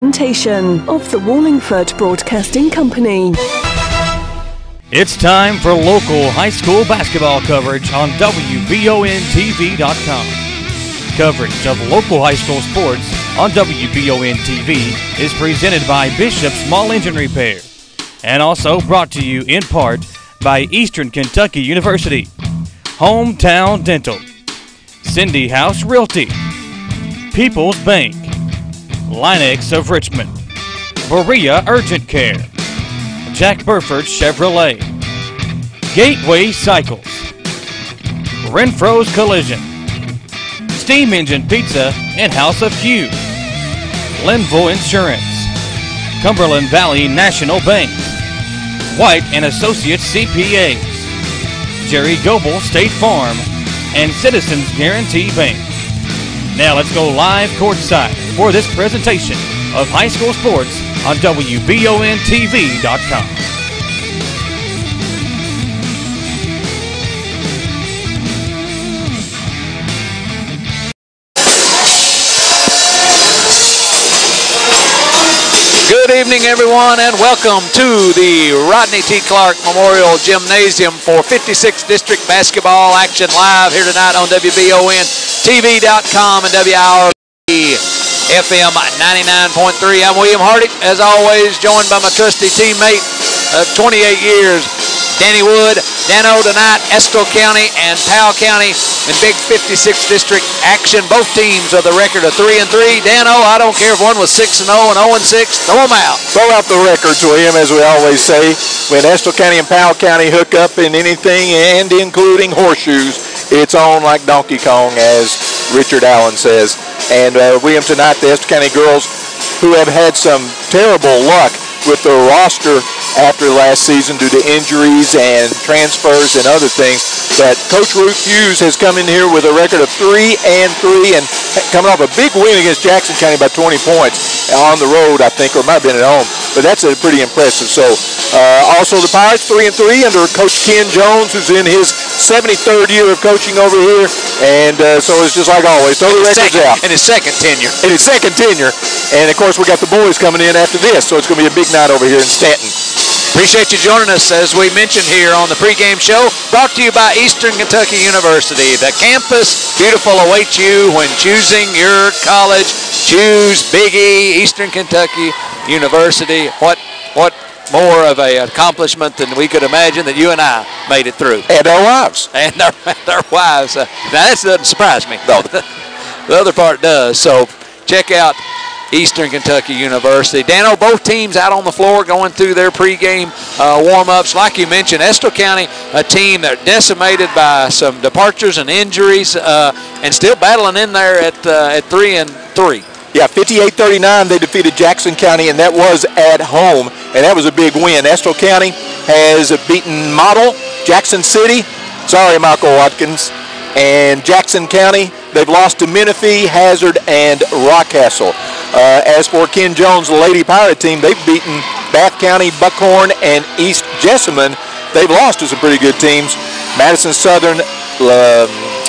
Presentation of the Wallingford Broadcasting Company. It's time for local high school basketball coverage on WBONTV.com. Coverage of local high school sports on WBON TV is presented by Bishop Small Engine Repair and also brought to you in part by Eastern Kentucky University, Hometown Dental, Cindy House Realty, People's Bank, Linex of Richmond, Berea Urgent Care, Jack Burford Chevrolet, Gateway Cycles, Renfro's Collision, Steam Engine Pizza and House of Q, Linville Insurance, Cumberland Valley National Bank, White and Associates CPAs, Jerry Goebel State Farm, and Citizens Guarantee Bank. Now let's go live courtside for this presentation of high school sports on WBONTV.com. Good evening, everyone, and welcome to the Rodney T. Clark Memorial Gymnasium for 56th District Basketball action live here tonight on WBONTV.com and WIRB FM 99.3. I'm William Hardy, as always, joined by my trusty teammate of 28 years, Danny Wood. Dano tonight, Estill County and Powell County in big 56th District action. Both teams are the record of 3-3. Dano, I don't care if one was 6-0 and 0-6, throw them out. Throw out the records, William, as we always say. When Estill County and Powell County hook up in anything, and including horseshoes, it's on like Donkey Kong, as Richard Allen says. And William, tonight, the Estill County girls, who have had some terrible luck with their roster after last season due to injuries and transfers and other things. But Coach Ruth Hughes has come in here with a record of 3-3 and coming off a big win against Jackson County by 20 points on the road, I think, or it might have been at home. But that's pretty impressive. So also the Pirates 3-3 under Coach Ken Jones, who's in his 73rd year of coaching over here. And so it's just like always, throw the records out. In his second tenure. In his second tenure. And, of course, we got the boys coming in after this, so it's going to be a big night over here in Stanton. Appreciate you joining us, as we mentioned here on the pregame show, brought to you by Eastern Kentucky University. The campus beautiful awaits you when choosing your college. Choose Big E, Eastern Kentucky University. What more of an accomplishment than we could imagine that you and I made it through. And our wives. And our wives. Now, that doesn't surprise me. No, the other part does. So check out Eastern Kentucky University. Dano, both teams out on the floor going through their pregame warm-ups. Like you mentioned, Estill County, a team that decimated by some departures and injuries and still battling in there at 3-3. Yeah, 58-39, they defeated Jackson County, and that was at home, and that was a big win. Estill County has beaten Model, Jackson City, sorry, Michael Watkins, and Jackson County. They've lost to Menifee, Hazard, and Rockcastle. As for Ken Jones, the Lady Pirate team, they've beaten Bath County, Buckhorn, and East Jessamine. They've lost to some pretty good teams. Madison Southern,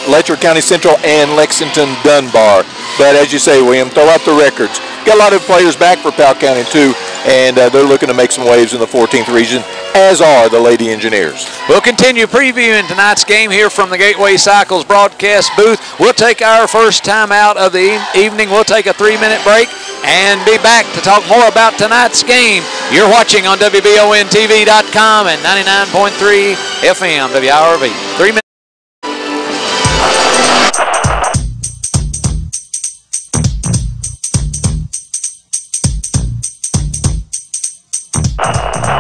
Letcher County Central, and Lexington Dunbar. But as you say, William, throw out the records. Got a lot of players back for Powell County, too, and they're looking to make some waves in the 14th region, as are the Lady Engineers. We'll continue previewing tonight's game here from the Gateway Cycles broadcast booth. We'll take our first time out of the evening. We'll take a 3-minute break and be back to talk more about tonight's game. You're watching on WBONTV.com and 99.3 FM WIRB. 3 minutes.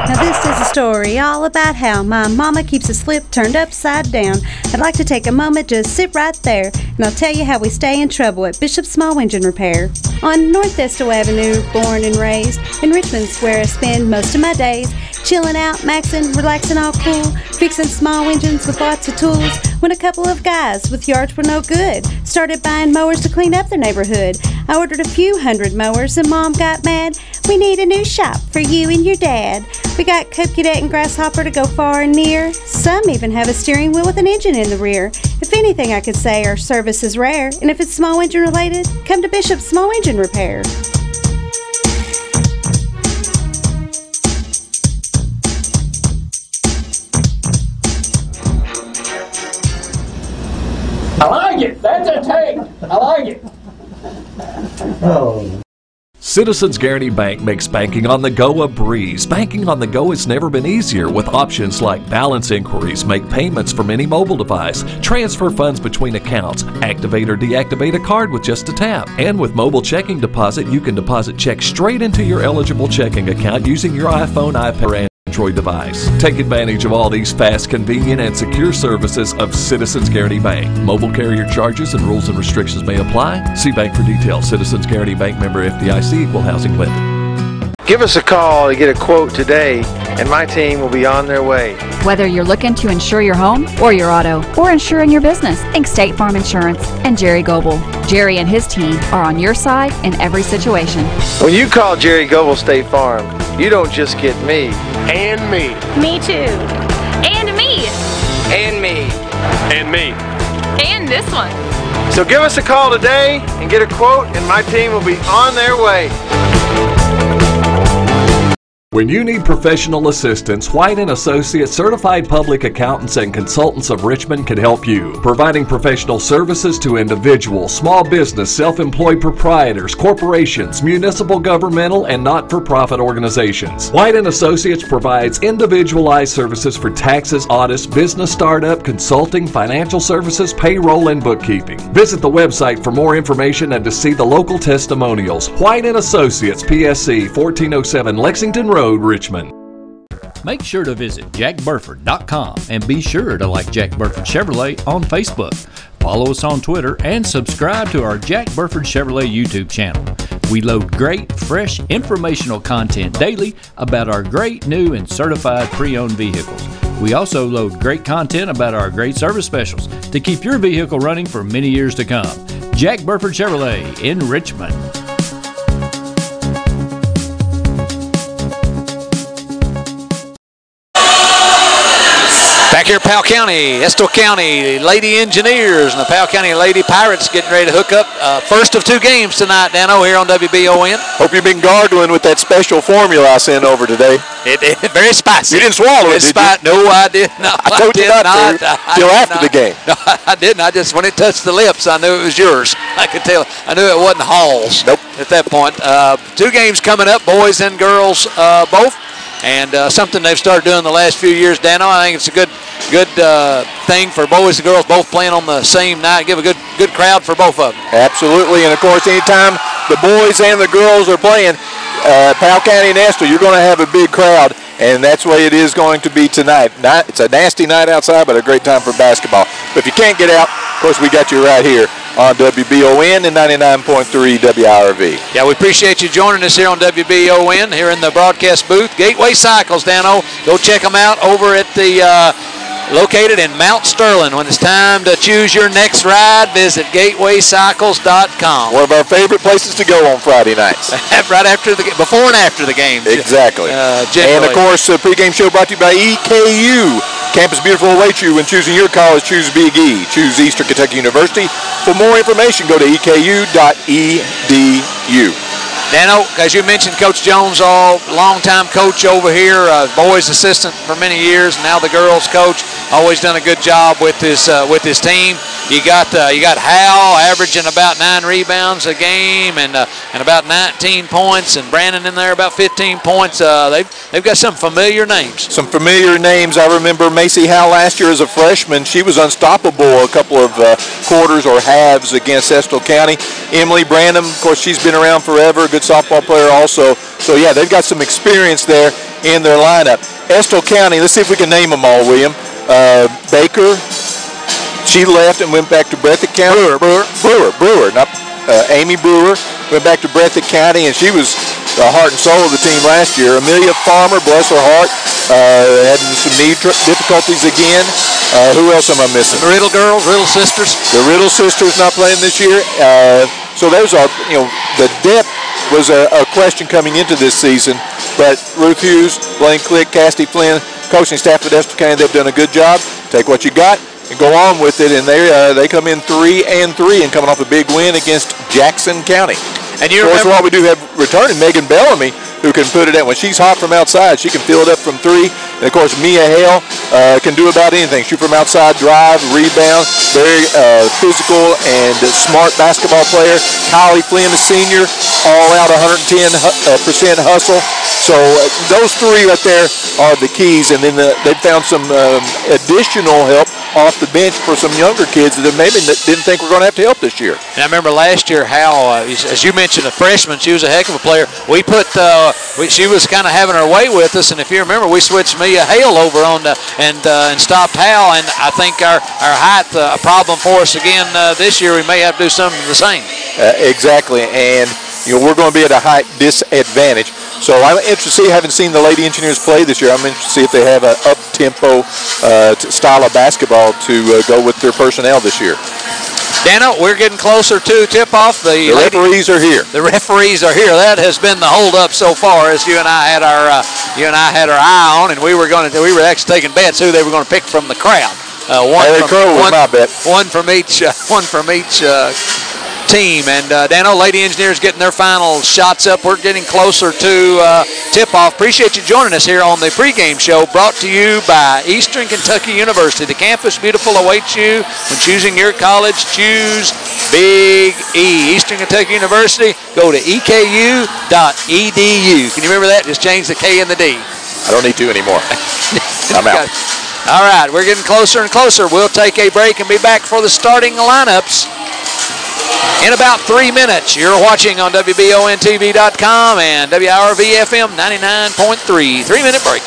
Now this is a story all about how my mama keeps a slip turned upside down. I'd like to take a moment to sit right there, and I'll tell you how we stay in trouble at Bishop Small Engine Repair. On North Estill Avenue, born and raised, in Richmond's where I spend most of my days, chilling out, maxing, relaxing all cool, fixing small engines with lots of tools, when a couple of guys with yards were no good started buying mowers to clean up their neighborhood. I ordered a few hundred mowers and Mom got mad. We need a new shop for you and your dad. We got Cub Cadet and Grasshopper to go far and near. Some even have a steering wheel with an engine in the rear. If anything, I could say our service is rare, and if it's small engine related, come to Bishop Small Engine Repair. like it. That's a take. I like it. Oh. Citizens Guarantee Bank makes banking on the go a breeze. Banking on the go has never been easier with options like balance inquiries, make payments from any mobile device, transfer funds between accounts, activate or deactivate a card with just a tap. And with mobile checking deposit, you can deposit checks straight into your eligible checking account using your iPhone, iPad, or Android device. Take advantage of all these fast, convenient, and secure services of Citizens Guarantee Bank. Mobile carrier charges and rules and restrictions may apply. See bank for details. Citizens Guarantee Bank, member FDIC, equal housing lender. Give us a call to get a quote today, and my team will be on their way. Whether you're looking to insure your home or your auto or insuring your business, think State Farm Insurance and Jerry Goebel. Jerry and his team are on your side in every situation. When you call Jerry Goebel State Farm, you don't just get me. And me. Me too. And me. And me. And me. And this one. So give us a call today and get a quote, and my team will be on their way. When you need professional assistance, White & Associates Certified Public Accountants and Consultants of Richmond can help you, providing professional services to individuals, small business, self-employed proprietors, corporations, municipal, governmental, and not-for-profit organizations. White & Associates provides individualized services for taxes, audits, business startup, consulting, financial services, payroll, and bookkeeping. Visit the website for more information and to see the local testimonials. White & Associates, PSC, 1407 Lexington Road, Richmond. Make sure to visit jackburford.com and be sure to like Jack Burford Chevrolet on Facebook. Follow us on Twitter and subscribe to our Jack Burford Chevrolet YouTube channel. We load great, fresh, informational content daily about our great new and certified pre-owned vehicles. We also load great content about our great service specials to keep your vehicle running for many years to come. Jack Burford Chevrolet in Richmond. Back here at Powell County, Estill County Lady Engineers and the Powell County Lady Pirates getting ready to hook up. First of 2 games tonight, Dano, here on WBON. Hope you've been gargling with that special formula I sent over today. It very spicy. You didn't swallow it, did you? No, I did not. I told you not to till after the game. No, I didn't. I just, when it touched the lips, I knew it was yours. I could tell. I knew it wasn't Hall's. Nope. At that point. 2 games coming up, boys and girls both. And something they've started doing the last few years, Dano. I think it's a good thing for boys and girls both playing on the same night. Give a good crowd for both of them. Absolutely, and of course, anytime the boys and the girls are playing, Powell County and Estill, you're going to have a big crowd, and that's the way it is going to be tonight. It's a nasty night outside, but a great time for basketball. But if you can't get out, of course, we got you right here on WBON and 99.3 WIRV. Yeah, we appreciate you joining us here on WBON, here in the broadcast booth. Gateway Cycles, Dano. Go check them out over at the located in Mount Sterling. When it's time to choose your next ride, visit gatewaycycles.com. One of our favorite places to go on Friday nights. Right after before and after the game. Exactly. And of course, the pregame show brought to you by EKU. Campus Beautiful awaits you when choosing your college. Choose Big E. Choose Eastern Kentucky University. For more information, go to eku.edu. Dano, as you mentioned, Coach Jones, longtime coach over here, boys assistant for many years, and now the girls coach. Always done a good job with his team. You got Hal averaging about 9 rebounds a game and about 19 points, and Brandon in there about 15 points. They've got some familiar names. Some familiar names. I remember Macy Howe last year as a freshman. She was unstoppable a couple of quarters or halves against Estill County. Emily Branham, of course, she's been around forever. Good softball player also. So yeah, they've got some experience there in their lineup. Estill County. Let's see if we can name them all, William. Baker. She left and went back to Breathitt County. Brewer, not Amy Brewer. Went back to Breathitt County, and she was the heart and soul of the team last year. Amelia Farmer, bless her heart, having some knee difficulties again. Who else am I missing? The Riddle girls, Riddle sisters. The Riddle sisters not playing this year. So there's the depth was a question coming into this season, but Ruth Hughes, Blaine Click, Cassidy Flynn, coaching staff at Estill County, they've done a good job. Take what you got and go on with it, and they come in 3-3 and coming off a big win against Jackson County. And you of course, while we do have returning Megan Bellamy, who can put it in. When she's hot from outside, she can fill it up from 3. And, of course, Mia Hale can do about anything. Shoot from outside, drive, rebound. Very physical and smart basketball player. Kylie Flynn, a senior, all out 110% hustle. So those 3 right there are the keys. And then they found some additional help off the bench for some younger kids that maybe didn't think we're going to have to help this year. And I remember last year how, as you mentioned, a freshman, she was a heck of a player. We put, she was kind of having her way with us, and if you remember, we switched Mia Hale over on and stopped Hal, and I think our height a problem for us again this year. We may have to do something the same. Exactly, and we're going to be at a height disadvantage. So I'm interested to see, haven't seen the Lady Engineers play this year. I'm interested to see if they have an up-tempo style of basketball to go with their personnel this year. Dana, we're getting closer to tip-off. The referees are here. The referees are here. That has been the hold-up so far, as you and I had our eye on, and we were actually taking bets who they were going to pick from the crowd. One from each team. And Dano, Lady Engineers getting their final shots up. We're getting closer to tip-off. Appreciate you joining us here on the pregame show, brought to you by Eastern Kentucky University. The campus beautiful awaits you. When choosing your college, choose Big E. Eastern Kentucky University. Go to eku.edu. Can you remember that? Just change the K and the D. I don't need to anymore. I'm out. All right, we're getting closer and closer. We'll take a break and be back for the starting lineups in about 3 minutes. You're watching on WBONTV.com and WRV-FM 99.3. 3-minute break.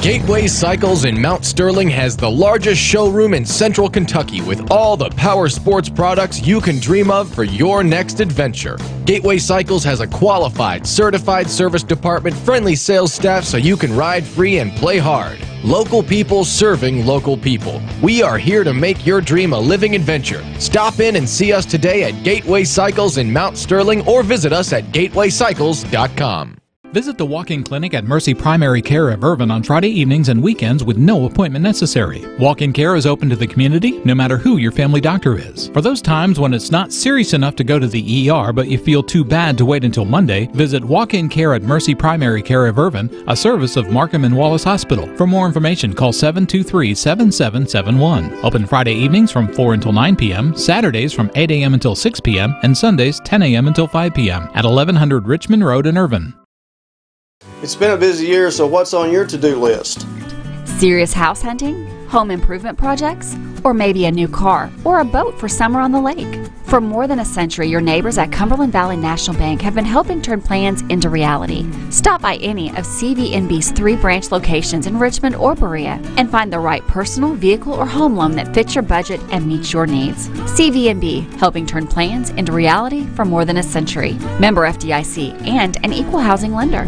Gateway Cycles in Mount Sterling has the largest showroom in Central Kentucky with all the power sports products you can dream of for your next adventure. Gateway Cycles has a qualified, certified service department, friendly sales staff so you can ride free and play hard. Local people serving local people. We are here to make your dream a living adventure. Stop in and see us today at Gateway Cycles in Mount Sterling or visit us at gatewaycycles.com. Visit the walk-in clinic at Mercy Primary Care of Irvin on Friday evenings and weekends with no appointment necessary. Walk-in care is open to the community, no matter who your family doctor is. For those times when it's not serious enough to go to the ER, but you feel too bad to wait until Monday, visit walk-in care at Mercy Primary Care of Irvin, a service of Markham and Wallace Hospital. For more information, call 723-7771. Open Friday evenings from 4 until 9 p.m., Saturdays from 8 a.m. until 6 p.m., and Sundays 10 a.m. until 5 p.m. at 1100 Richmond Road in Irvin. It's been a busy year, so what's on your to-do list? Serious house hunting, home improvement projects, or maybe a new car or a boat for summer on the lake. For more than a century, your neighbors at Cumberland Valley National Bank have been helping turn plans into reality. Stop by any of CVNB's 3 branch locations in Richmond or Berea and find the right personal, vehicle, or home loan that fits your budget and meets your needs. CVNB, helping turn plans into reality for more than a century. Member FDIC and an equal housing lender.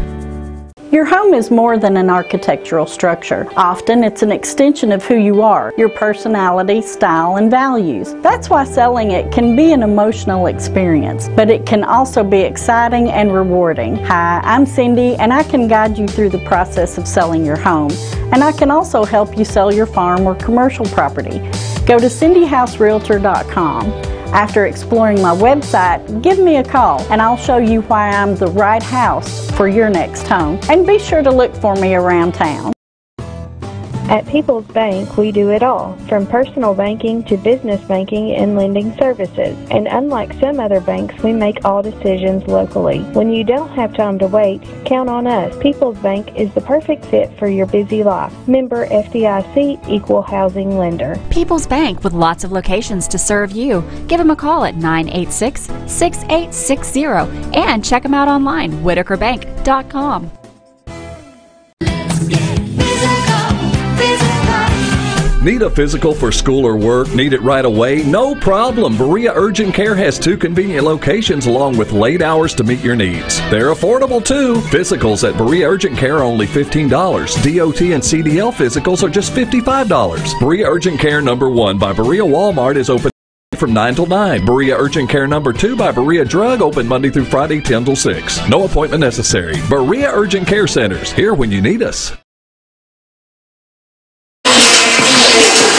Your home is more than an architectural structure. Often it's an extension of who you are, your personality, style, and values. That's why selling it can be an emotional experience, but it can also be exciting and rewarding. Hi, I'm Cindy, and I can guide you through the process of selling your home. And I can also help you sell your farm or commercial property. Go to cindyhouserealtor.com. After exploring my website, give me a call and I'll show you why I'm the right house for your next home. And be sure to look for me around town. At People's Bank, we do it all, from personal banking to business banking and lending services. And unlike some other banks, we make all decisions locally. When you don't have time to wait, count on us. People's Bank is the perfect fit for your busy life. Member FDIC, Equal Housing Lender. People's Bank, with lots of locations to serve you. Give them a call at 986-6860 and check them out online, whitakerbank.com. Need a physical for school or work? Need it right away? No problem. Berea Urgent Care has 2 convenient locations along with late hours to meet your needs. They're affordable too. Physicals at Berea Urgent Care are only $15. DOT and CDL physicals are just $55. Berea Urgent Care number 1 by Berea Walmart is open from 9 till 9. Berea Urgent Care number 2 by Berea Drug, open Monday through Friday 10 till 6. No appointment necessary. Berea Urgent Care Centers, here when you need us.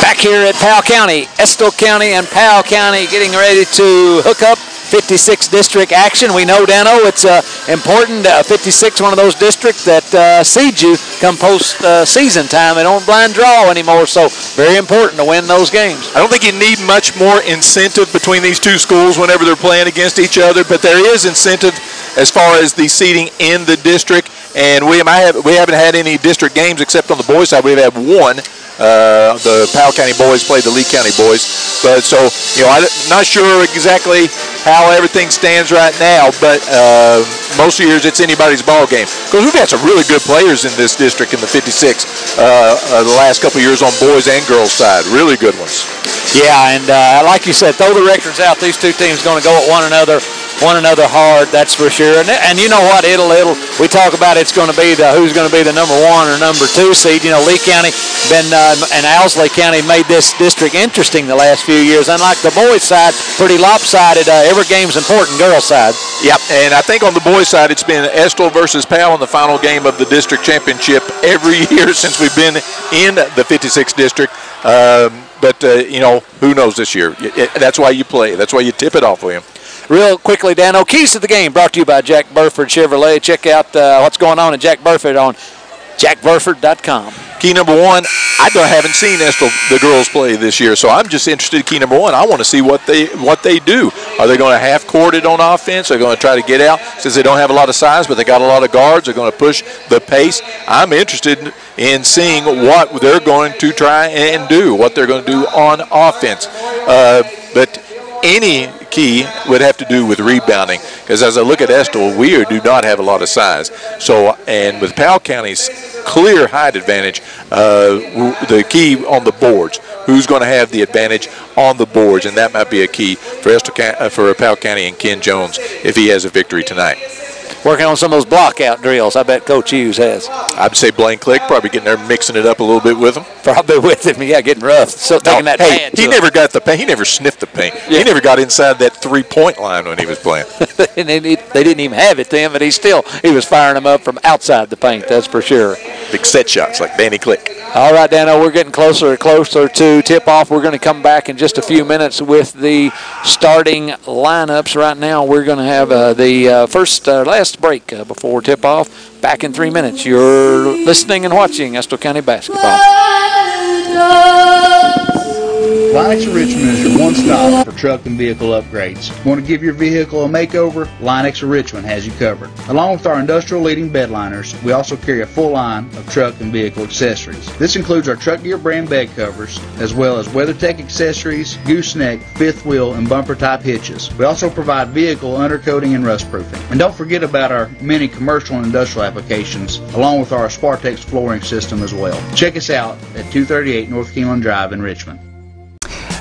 Back here at Powell County, Estill County and Powell County getting ready to hook up 56 district action. We know, Dano, it's important. 56, one of those districts that seeds you come post-season time. They don't blind draw anymore, so very important to win those games. I don't think you need much more incentive between these two schools whenever they're playing against each other, but there is incentive as far as the seeding in the district. And we haven't had any district games except on the boys' side. We've had one. The Powell County boys played the Lee County boys. But so, I'm not sure exactly how everything stands right now, but most years it's anybody's ball game. Because we've had some really good players in this district in the 56 the last couple of years on boys and girls' side. Really good ones. Yeah, and like you said, throw the records out. These two teams going to go at one another hard, that's for sure. And you know what? We talk about it's going to be who's going to be the number 1 or number 2 seed. Lee County and Owsley County made this district interesting the last few years. Unlike the boys' side, pretty lopsided. Every game's important, girls' side. Yep, and I think on the boys' side, it's been Estill versus Powell in the final game of the district championship every year since we've been in the 56 district. But who knows this year? That's why you play. That's why you tip it off, William. Real quickly, Dano, keys to the game brought to you by Jack Burford Chevrolet. Check out what's going on at Jack Burford on jackburford.com. Key number 1, I haven't seen Estill, the girls, play this year, so I'm just interested in key number 1. I want to see what they do. Are they going to half-court it on offense? Are they going to try to get out? Since they don't have a lot of size, but they got a lot of guards, they're going to push the pace. I'm interested in seeing what they're going to try and do, what they're going to do on offense. But any key would have to do with rebounding, because as I look at Estill, we do not have a lot of size. So, and with Powell County's clear height advantage, the key on the boards, who's going to have the advantage on the boards, and that might be a key for for Powell County and Ken Jones if he has a victory tonight. Working on some of those block-out drills. I bet Coach Hughes has. I'd say Blaine Click probably getting there, mixing it up a little bit with him. Probably with him, yeah, getting rough. Still taking that pad. He never got the paint. He never sniffed the paint. Yeah. He never got inside that three-point line when he was playing. And they didn't even have it then, but he was firing them up from outside the paint, that's for sure. Big set shots like Danny Click. All right, Dano, we're getting closer and closer to tip-off. We're going to come back in just a few minutes with the starting lineups. Right now, we're going to have the last break before tip-off. Back in 3 minutes. You're listening and watching Estill County basketball. Linux of Richmond is your one-stop for truck and vehicle upgrades. Want to give your vehicle a makeover? Linux of Richmond has you covered. Along with our industrial leading bed liners, we also carry a full line of truck and vehicle accessories. This includes our Truck Gear brand bed covers, as well as WeatherTech accessories, gooseneck, fifth wheel, and bumper type hitches. We also provide vehicle undercoating and rust proofing. And don't forget about our many commercial and industrial applications, along with our Spartex flooring system as well. Check us out at 238 North Keeneland Drive in Richmond.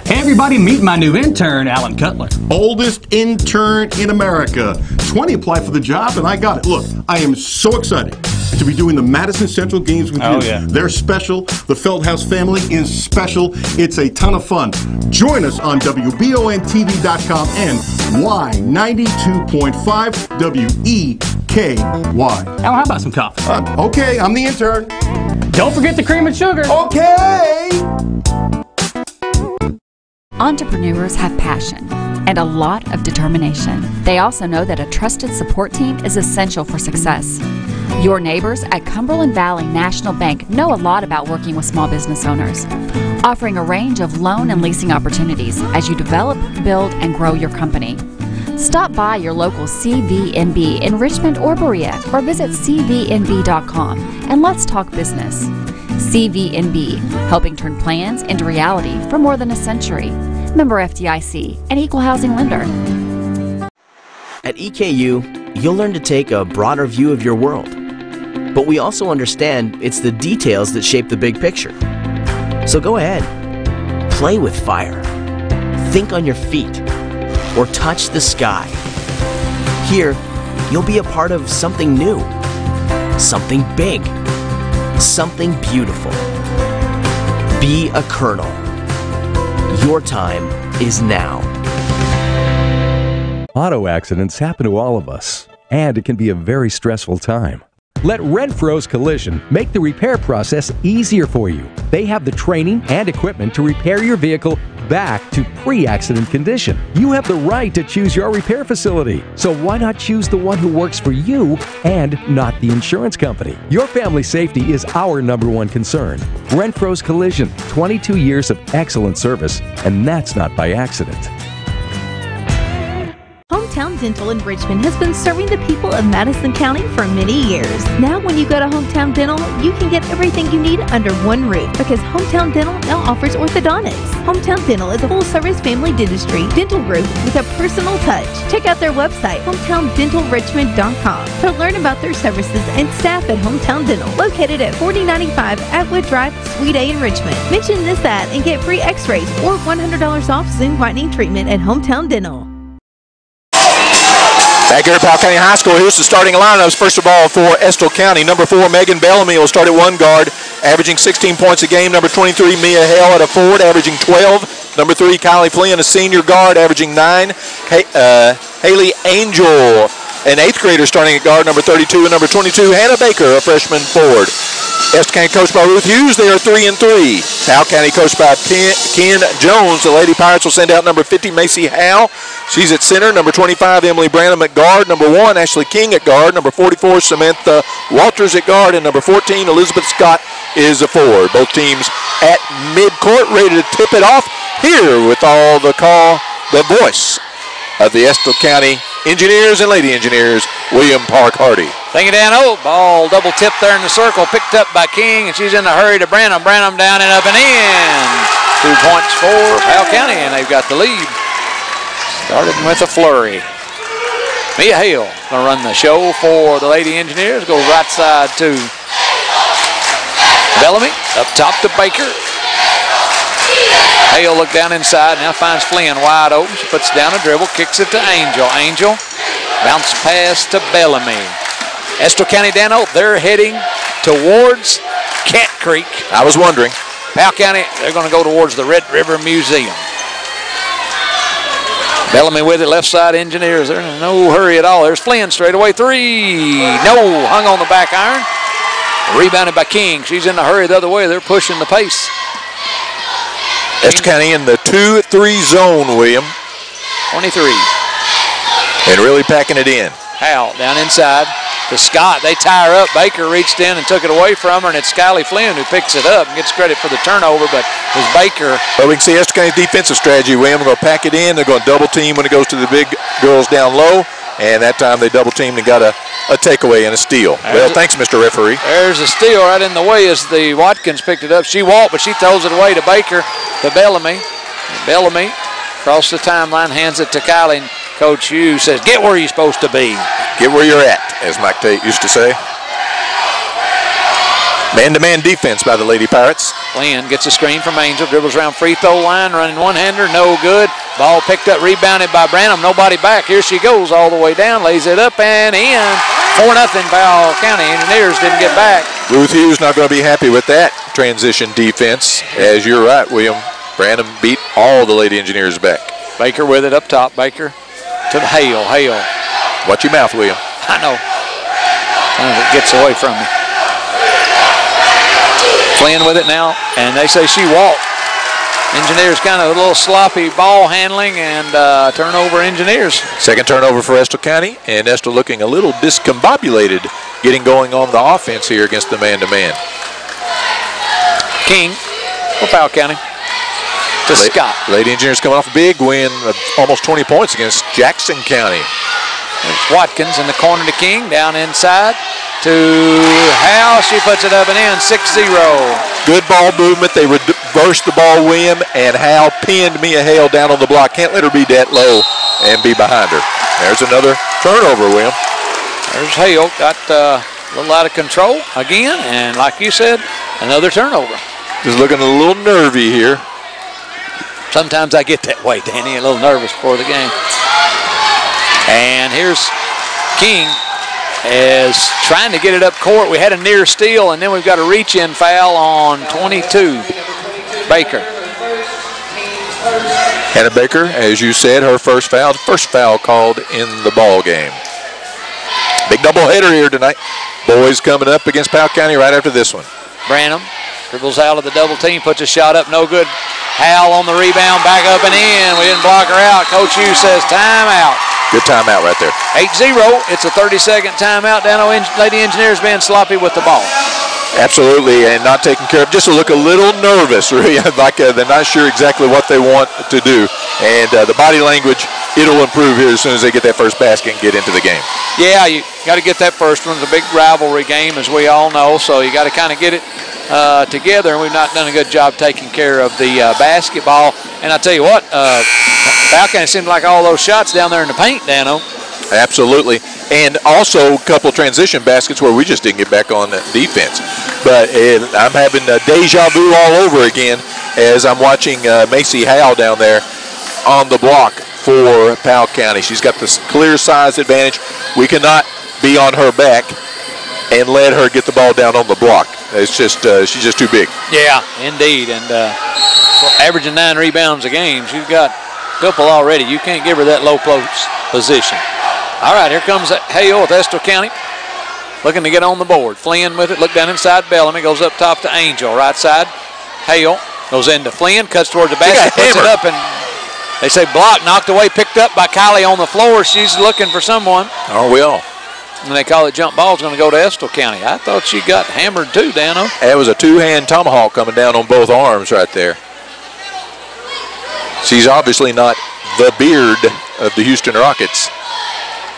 Hey everybody, meet my new intern, Alan Cutler. Oldest intern in America. 20 applied for the job and I got it. Look, I am so excited to be doing the Madison Central games with you. Yeah. They're special. The Feldhouse family is special. It's a ton of fun. Join us on WBONTV.com and Y92.5 WEKY. Alan, how about some coffee? Okay, I'm the intern. Don't forget the cream and sugar. Okay! Entrepreneurs have passion and a lot of determination. They also know that a trusted support team is essential for success. Your neighbors at Cumberland Valley National Bank know a lot about working with small business owners, offering a range of loan and leasing opportunities as you develop, build, and grow your company. Stop by your local CVNB in Richmond or Berea, or visit cvnb.com and let's talk business. CVNB, helping turn plans into reality for more than a century. Member FDIC, an equal housing lender. At EKU, you'll learn to take a broader view of your world. But we also understand it's the details that shape the big picture. So go ahead, play with fire, think on your feet, or touch the sky. Here, you'll be a part of something new, something big, something beautiful. Be a colonel. Your time is now. Auto accidents happen to all of us, and it can be a very stressful time. Let Renfro's Collision make the repair process easier for you. They have the training and equipment to repair your vehicle back to pre-accident condition. You have the right to choose your repair facility. So why not choose the one who works for you and not the insurance company? Your family safety is our #1 concern. Renfro's Collision, 22 years of excellent service, and that's not by accident. Hometown Dental in Richmond has been serving the people of Madison County for many years. Now when you go to Hometown Dental, you can get everything you need under one roof because Hometown Dental now offers orthodontics. Hometown Dental is a full-service family dentistry dental group with a personal touch. Check out their website, hometowndentalrichmond.com, to learn about their services and staff at Hometown Dental, located at 4095 Atwood Drive, Suite A in Richmond. Mention this ad and get free x-rays or $100 off Zoom whitening treatment at Hometown Dental. Back here at Powell County High School, here's the starting lineups. First of all, for Estill County, number 4, Megan Bellamy will start at one guard, averaging 16 points a game. Number 23, Mia Hale at a forward, averaging 12. Number 3, Kylie Flynn, a senior guard, averaging 9. Haley Angel, an 8th grader, starting at guard. Number 32 and number 22, Hannah Baker, a freshman forward. Estill County coached by Ruth Hughes. They are 3-3. Powell County coached by Ken Jones. The Lady Pirates will send out number 50, Macy Howe. She's at center. Number 25, Emily Branham at guard. Number 1, Ashley King at guard. Number 44, Samantha Walters at guard. And number 14, Elizabeth Scott is a forward. Both teams at midcourt, ready to tip it off. Here with all the call, the voice of the Estill County Engineers and Lady Engineers, William Park Hardy. Thank you, Dan. Oh, ball double tip there in the circle, picked up by King, and she's in a hurry to Branham. Branham down and up and in. 2 points for Powell County, and they've got the lead. Started with a flurry. Mia Hale going to run the show for the Lady Engineers. Goes right side to Bellamy. Up top to Baker. Hale look down inside, now finds Flynn wide open. She puts down a dribble, kicks it to Angel. Angel, bounce pass to Bellamy. Estill County, Dano, they're heading towards Cat Creek. I was wondering. Powell County, they're going to go towards the Red River Museum. Bellamy with it, left side Engineers. They're in no hurry at all. There's Flynn, straight away 3. No, hung on the back iron. Rebounded by King. She's in a hurry the other way. They're pushing the pace. Estill County in the 2-3 zone, William. 23. And really packing it in. Howell down inside to Scott. They tie her up. Baker reached in and took it away from her, and it's Kylie Flynn who picks it up and gets credit for the turnover, but it was Baker. But we can see Estill County's defensive strategy, William. They're going to pack it in. They're going to double team when it goes to the big girls down low, and that time they double teamed and got a takeaway and a steal. Well, thanks, Mr. Referee. There's a steal right in the way as the Watkins picked it up. She walked, but she throws it away to Baker, to Bellamy. Bellamy across the timeline, hands it to Kylie. And Coach Hughes says, get where you're supposed to be. Get where you're at, as Mike Tate used to say. Man-to-man defense by the Lady Pirates. Flynn gets a screen from Angel, dribbles around free throw line, running one-hander, no good. Ball picked up, rebounded by Branham, nobody back. Here she goes all the way down, lays it up and in. 4-0 Powell County. Engineers didn't get back. Ruth Hughes not going to be happy with that transition defense. As you're right, William. Branham beat all the Lady Engineers back. Baker with it up top. Baker to Hale. Hale. Watch your mouth, William. I know. It gets away from me. Flynn with it now, and they say she walked. Engineers kind of a little sloppy ball handling and turnover Engineers. Second turnover for Estill County, and Estill looking a little discombobulated getting going on the offense here against the man-to-man. King for Powell County to Scott. Lady Engineers coming off a big win of almost 20 points against Jackson County. There's Watkins in the corner to King, down inside to Hal. She puts it up and in, 6-0. Good ball movement. They reversed the ball, William, and Hal pinned Mia Hale down on the block. Can't let her be that low and be behind her. There's another turnover, William. There's Hale, got a little out of control again, and like you said, another turnover. Just looking a little nervy here. Sometimes I get that way, Danny, a little nervous before the game. And here's King is trying to get it up court. We had a near steal, and then we've got a reach-in foul on 22, Baker. Hannah Baker, as you said, her first foul called in the ball game. Big doubleheader here tonight. Boys coming up against Powell County right after this one. Branham Dribbles out of the double team, puts a shot up, no good. Howell on the rebound, back up and in. We didn't block her out. Coach Hughes says timeout. Good timeout right there. 8-0. It's a 30-second timeout. Dano Lady Engineers being sloppy with the ball. Absolutely, and not taken care of. Just to look a little nervous, really, like they're not sure exactly what they want to do. And the body language, it'll improve here as soon as they get that first basket and get into the game. Yeah, you got to get that first one. It's a big rivalry game, as we all know, so you got to kind of get it together, and we've not done a good job taking care of the basketball. And I tell you what, Powell County seemed like all those shots down there in the paint, Dano. Absolutely. And also a couple transition baskets where we just didn't get back on defense. But I'm having deja vu all over again as I'm watching Macy Howell down there on the block for Powell County. She's got this clear size advantage. We cannot be on her back and let her get the ball down on the block. It's just she's just too big. Yeah, indeed. And averaging 9 rebounds a game, she's got a couple already. You can't give her that low post position. All right, here comes Hale with Estill County. Looking to get on the board. Flynn with it. Look down inside Bellamy. Goes up top to Angel. Right side. Hale goes into Flynn. Cuts towards the basket. Puts it up and they say blocked. Knocked away. Picked up by Kylie on the floor. She's looking for someone. Are we all? And they call it jump ball. It's going to go to Estill County. I thought she got hammered too, Dano. That was a two-hand tomahawk coming down on both arms right there. She's obviously not the beard of the Houston Rockets.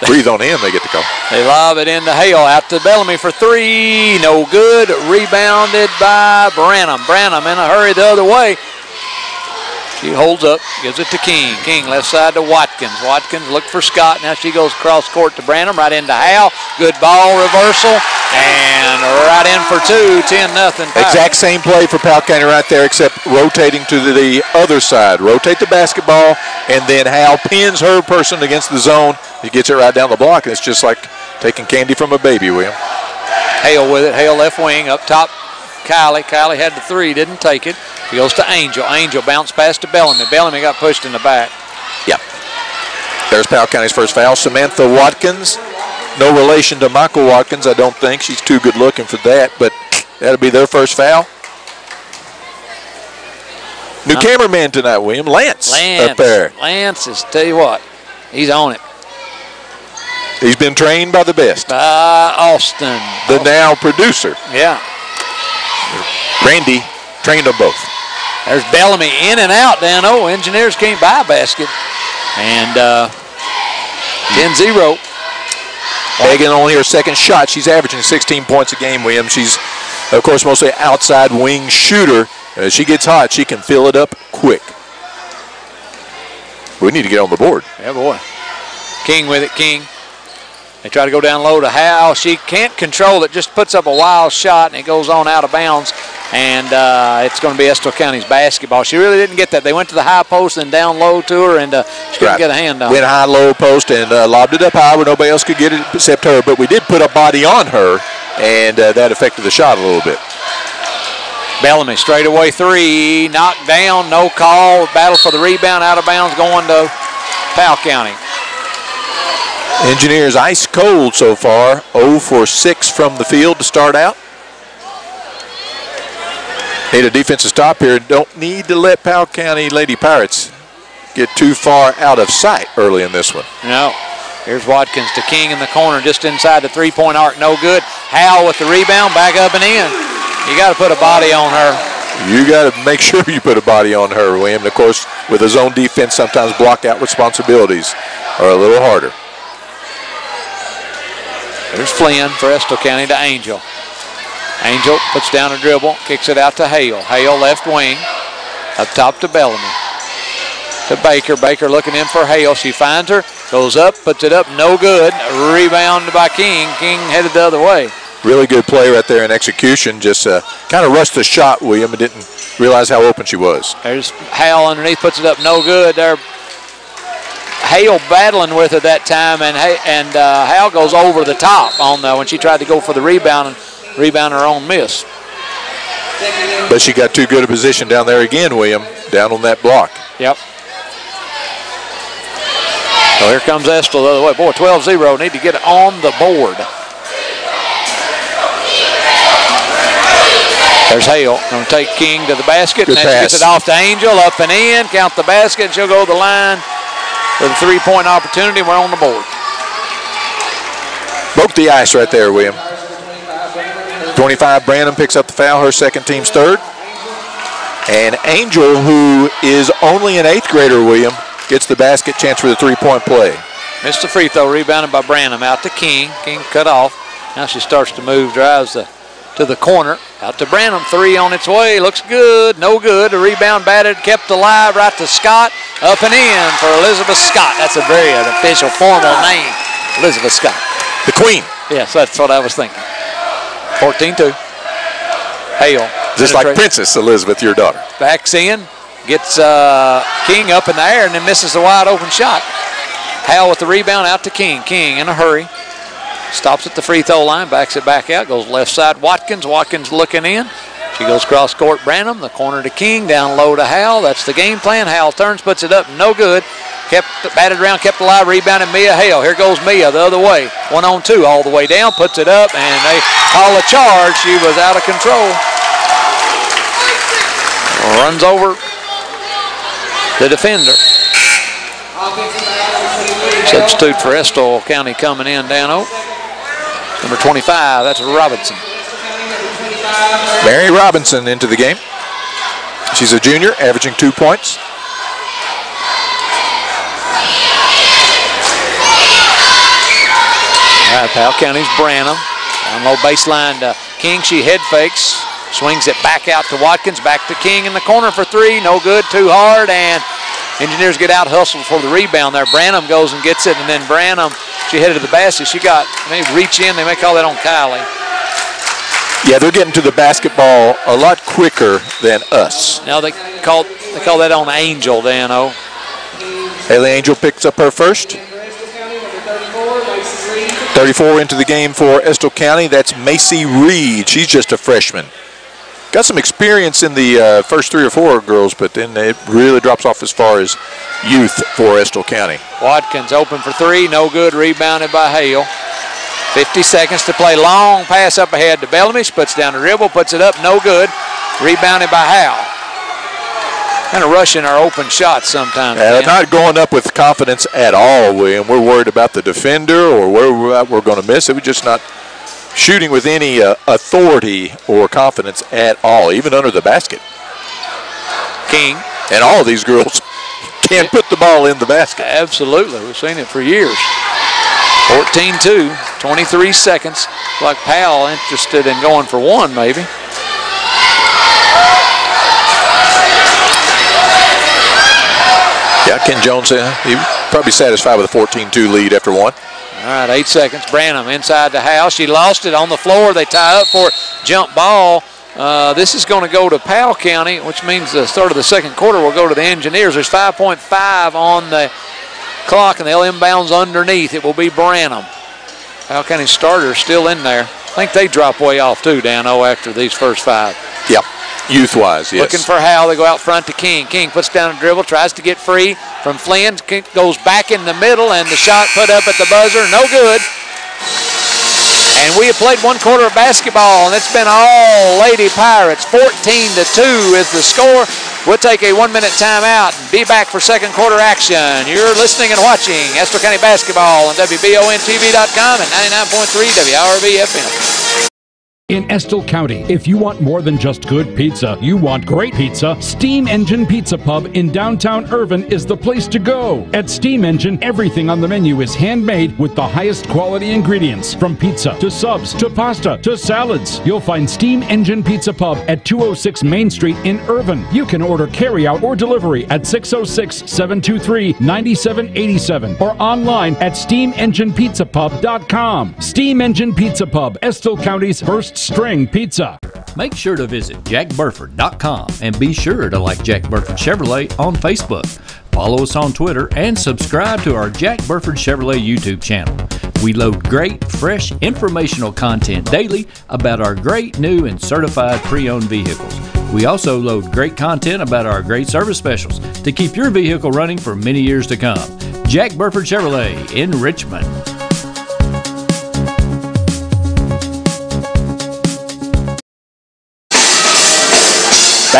Breathe on him, they get the call. They lob it into Hale, out to Bellamy for 3. No good. Rebounded by Branham. Branham in a hurry the other way. She holds up, gives it to King. King left side to Watkins. Watkins looked for Scott. Now she goes cross court to Branham, right into Howell. Good ball reversal, and right in for 2, 10-0. Exact same play for Powell County right there, except rotating to the other side. Rotate the basketball, and then Howell pins her person against the zone. He gets it right down the block, and it's just like taking candy from a baby, William. Hale with it. Hale left wing, up top. Kylie. Kylie had the 3, didn't take it. He goes to Angel. Angel bounced past to Bellamy. Bellamy got pushed in the back. Yep. There's Powell County's first foul. Samantha Watkins. No relation to Michael Watkins, I don't think. She's too good looking for that, but that'll be their first foul. New cameraman tonight, William. Lance up there. Lance is, tell you what, he's on it. He's been trained by the best. By Austin. The now producer. Yeah. Randy trained them both. There's Bellamy in and out, Dano. Engineers can't buy a basket. And 10-0. Hagan only her second shot. She's averaging 16 points a game, William. She's, of course, mostly outside wing shooter. As she gets hot, she can fill it up quick. We need to get on the board. Yeah, boy. King with it, King. They try to go down low to Howell. She can't control it, just puts up a wild shot, and it goes on out of bounds. And it's going to be Estill County's basketball. She really didn't get that. They went to the high post and down low to her, and she couldn't get a hand on it. Went high, low post, and lobbed it up high where nobody else could get it except her. But we did put a body on her, and that affected the shot a little bit. Bellamy, straightaway 3, knocked down, no call. Battle for the rebound, out of bounds, going to Powell County. Engineers ice cold so far, 0 for 6 from the field to start out. Need a defensive stop here. Don't need to let Powell County Lady Pirates get too far out of sight early in this one. No. Here's Watkins to King in the corner, just inside the three-point arc, no good. Howell with the rebound, back up and in. You got to put a body on her. You got to make sure you put a body on her, William. And of course, with a zone defense, sometimes block out responsibilities are a little harder. There's Flynn for Estill County to Angel. Angel puts down a dribble, kicks it out to Hale. Hale left wing, up top to Bellamy. To Baker. Baker looking in for Hale. She finds her, goes up, puts it up, no good. Rebound by King. King headed the other way. Really good play right there in execution. Just kind of rushed the shot, William, and didn't realize how open she was. There's Hale underneath, puts it up, no good. There. Hale battling with her that time, and Hale goes over the top on when she tried to go for the rebound and rebound her own miss. But she got too good a position down there again, William, down on that block. Yep. So here comes Estill the other way. Boy, 12-0, need to get on the board. There's Hale. Going to take King to the basket. Good and then she pass. gets it off to Angel. Up and in. Count the basket. And she'll go to the line with a 3-point opportunity. We're on the board. Broke the ice right there, William. 25, Branham picks up the foul, her second, team's third. And Angel, who is only an 8th grader, William, gets the basket, chance for the 3-point play. Missed the free throw, rebounded by Branham. Out to King. King cut off. Now she starts to move, drives to the corner. Out to Branham, 3 on its way. Looks good, no good. The rebound batted, kept alive, right to Scott. Up and in for Elizabeth Scott. That's a very official, formal name, Elizabeth Scott. The Queen. Yes, that's what I was thinking. 14-2. Hale. Just like Princess Elizabeth, your daughter. Backs in, gets King up in the air, and then misses the wide open shot. Hale with the rebound, out to King. King in a hurry. Stops at the free throw line, backs it back out, goes left side Watkins. Watkins looking in. She goes cross court Branham, the corner to King, down low to Hale. That's the game plan. Hale turns, puts it up, no good. Kept batted around, kept alive, rebounded Mia Hale. Here goes Mia the other way. 1-on-2 all the way down, puts it up, and they call a charge. She was out of control. Runs over the defender. Substitute for Estill County coming in, Dano. Number 25, that's Robinson. Mary Robinson into the game. She's a junior, averaging 2 points. All right, Powell County's Branham. Down low baseline to King. She head fakes. Swings it back out to Watkins. Back to King in the corner for 3. No good, too hard. And Engineers get out hustled for the rebound there. Branham goes and gets it. And then Branham, she headed to the basket. She got, they reach in. They may call that on Kylie. Yeah, they're getting to the basketball a lot quicker than us. Now they call that on Angel, Dano. Haley Angel picks up her first. 34 into the game for Estill County. That's Macy Reed. She's just a freshman. Got some experience in the first 3 or 4 girls, but then it really drops off as far as youth for Estill County. Watkins open for 3, no good, rebounded by Hale. 50 seconds to play. Long pass up ahead to Bellamy. She puts down the dribble, puts it up, no good. Rebounded by Howell. Kind of rushing our open shots sometimes. Not going up with confidence at all, William. We're worried about the defender or where we're going to miss it. We're just not shooting with any authority or confidence at all, even under the basket. King. And all of these girls can put the ball in the basket. Absolutely. We've seen it for years. 14-2, 23 seconds. Like Powell interested in going for 1 maybe. Yeah, Ken Jones, he probably satisfied with a 14-2 lead after 1. All right, 8 seconds. Branham inside the house. She lost it on the floor. They tie up for it. Jump ball. This is going to go to Powell County, which means the start of the second quarter will go to the Engineers. There's 5.5 on the clock, and they'll inbounds underneath. It will be Branham. Powell County starter still in there. I think they drop way off too, Dano, after these first 5. Yep. Youth-wise, yes. Looking for Howell. They go out front to King. King puts down a dribble, tries to get free from Flynn. Goes back in the middle, and the shot put up at the buzzer. No good. And we have played 1 quarter of basketball, and it's been all Lady Pirates. 14-2 is the score. We'll take a 1-minute timeout and be back for second quarter action. You're listening and watching Estill County Basketball on WBONTV.com and 99.3 WRB FM. In Estill County, if you want more than just good pizza, you want great pizza, Steam Engine Pizza Pub in downtown Irvin is the place to go. At Steam Engine, everything on the menu is handmade with the highest quality ingredients. From pizza to subs to pasta to salads, you'll find Steam Engine Pizza Pub at 206 Main Street in Irvin. You can order carryout or delivery at 606-723-9787 or online at steamenginepizzapub.com. Steam Engine Pizza Pub, Estill County's first string pizza. Make sure to visit jackburford.com and be sure to like Jack Burford Chevrolet on Facebook. Follow us on Twitter and subscribe to our Jack Burford Chevrolet YouTube channel. We load great, fresh, informational content daily about our great new and certified pre-owned vehicles. We also load great content about our great service specials to keep your vehicle running for many years to come. Jack Burford Chevrolet in Richmond.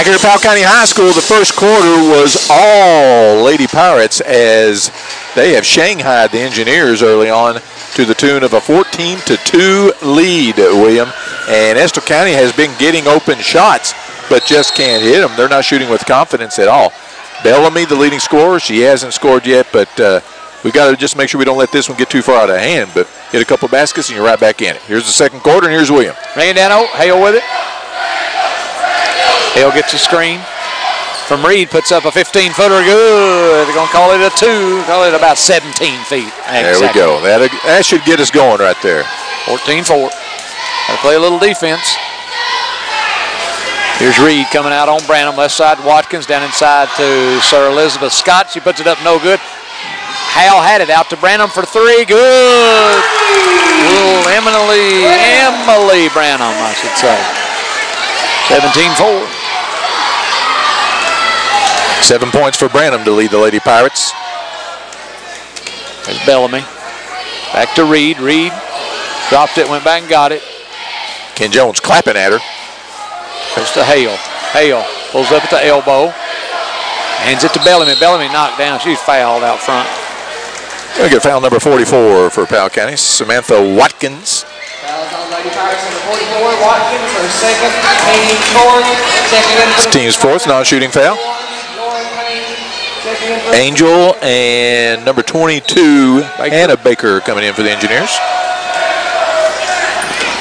Back here at Powell County High School, the first quarter was all Lady Pirates as they have shanghaied the Engineers early on to the tune of a 14-2 lead, William. And Estill County has been getting open shots, but just can't hit them. They're not shooting with confidence at all. Bellamy, the leading scorer, she hasn't scored yet, but we've got to just make sure we don't let this one get too far out of hand. But hit a couple of baskets and you're right back in it. Here's the second quarter, and here's William. Bring it down, Hale with it. Hale gets a screen from Reed, puts up a 15-footer. Good. They're going to call it a 2. Call it about 17 feet. There we go. That should get us going right there. 14-4. Got to play a little defense. Here's Reed coming out on Branham. Left side, Watkins down inside to Sir Elizabeth Scott. She puts it up, no good. Hal had it out to Branham for 3. Good. Little Emily Branham, I should say. 17-4. 7 points for Branham to lead the Lady Pirates. There's Bellamy. Back to Reed. Reed dropped it, went back and got it. Ken Jones clapping at her. Goes to Hale. Hale pulls up at the elbow. Hands it to Bellamy. Bellamy knocked down. She's fouled out front. We'll get foul number 44 for Powell County. Samantha Watkins. Fouls on Lady Pirates number 44. Watkins for second. Team's fourth. Second. Team's fourth non-shooting foul. Angel and number 22, Hannah Baker coming in for the Engineers.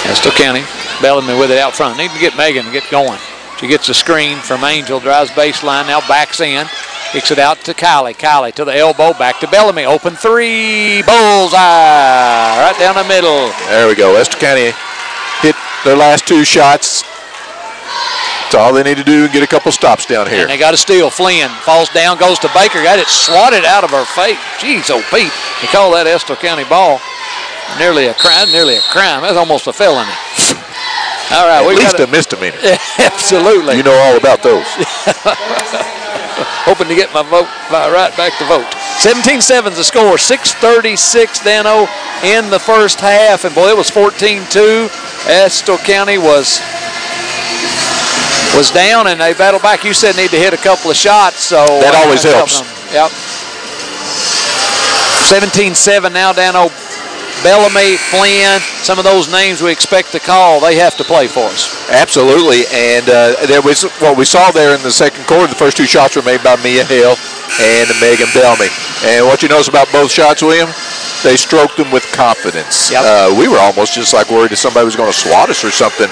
Estill County. Bellamy with it out front. Need to get Megan to get going. She gets a screen from Angel, drives baseline, now backs in. Kicks it out to Kylie. Kylie to the elbow, back to Bellamy. Open 3, bullseye, right down the middle. There we go. Estill County hit their last 2 shots. That's all they need to do, get a couple stops down here. And they got a steal. Flynn falls down, goes to Baker, got it swatted out of her face. Jeez, oh Pete, they call that Estill County ball. Nearly a crime, That's almost a felony. All right, at least a misdemeanor. Absolutely. You know all about those. Hoping to get my vote right back to vote. 17-7's the score. 6:36 Dano in the first half, and boy, it was 14-2. Estill County was down, and they battled back. You said need to hit a couple of shots, so that always helps. Yep. 17-7 now, Dano. Bellamy, Flynn, some of those names we expect to call, they have to play for us. Absolutely, and there was what we saw there in the second quarter. The first 2 shots were made by Mia Hale and Megan Bellamy. And what you notice about both shots, William, they stroked them with confidence. Yep. We were almost just like worried that somebody was going to swat us or something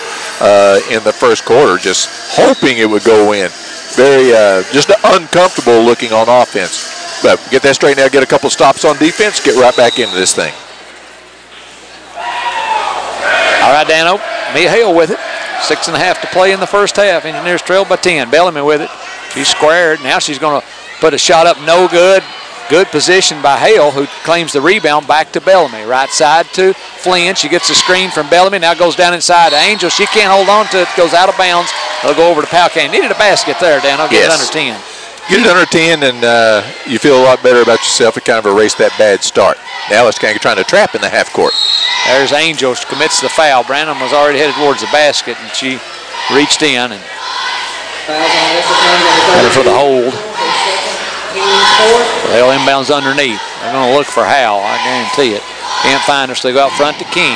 in the first quarter, just hoping it would go in. Very just uncomfortable looking on offense. But get that straightened out, get a couple stops on defense, get right back into this thing. All right, Dano. Mia Hale with it. 6.5 to play in the first half. Engineers trailed by 10. Bellamy with it. She's squared. Now she's going to put a shot up. No good. Good position by Hale, who claims the rebound back to Bellamy. Right side to Flynn. She gets a screen from Bellamy. Now goes down inside to Angel. She can't hold on to it. Goes out of bounds. They'll go over to Powell County. Needed a basket there, Dano. Get it under 10. Get it under 10, and you feel a lot better about yourself. It kind of erased that bad start. Now it's kind of trying to trap in the half court. There's Angel. She commits the foul. Branham was already headed towards the basket, and she reached in and had her for the hold. Well, inbounds underneath. They're going to look for Hal, I guarantee it. Can't find her, so they go out front to King.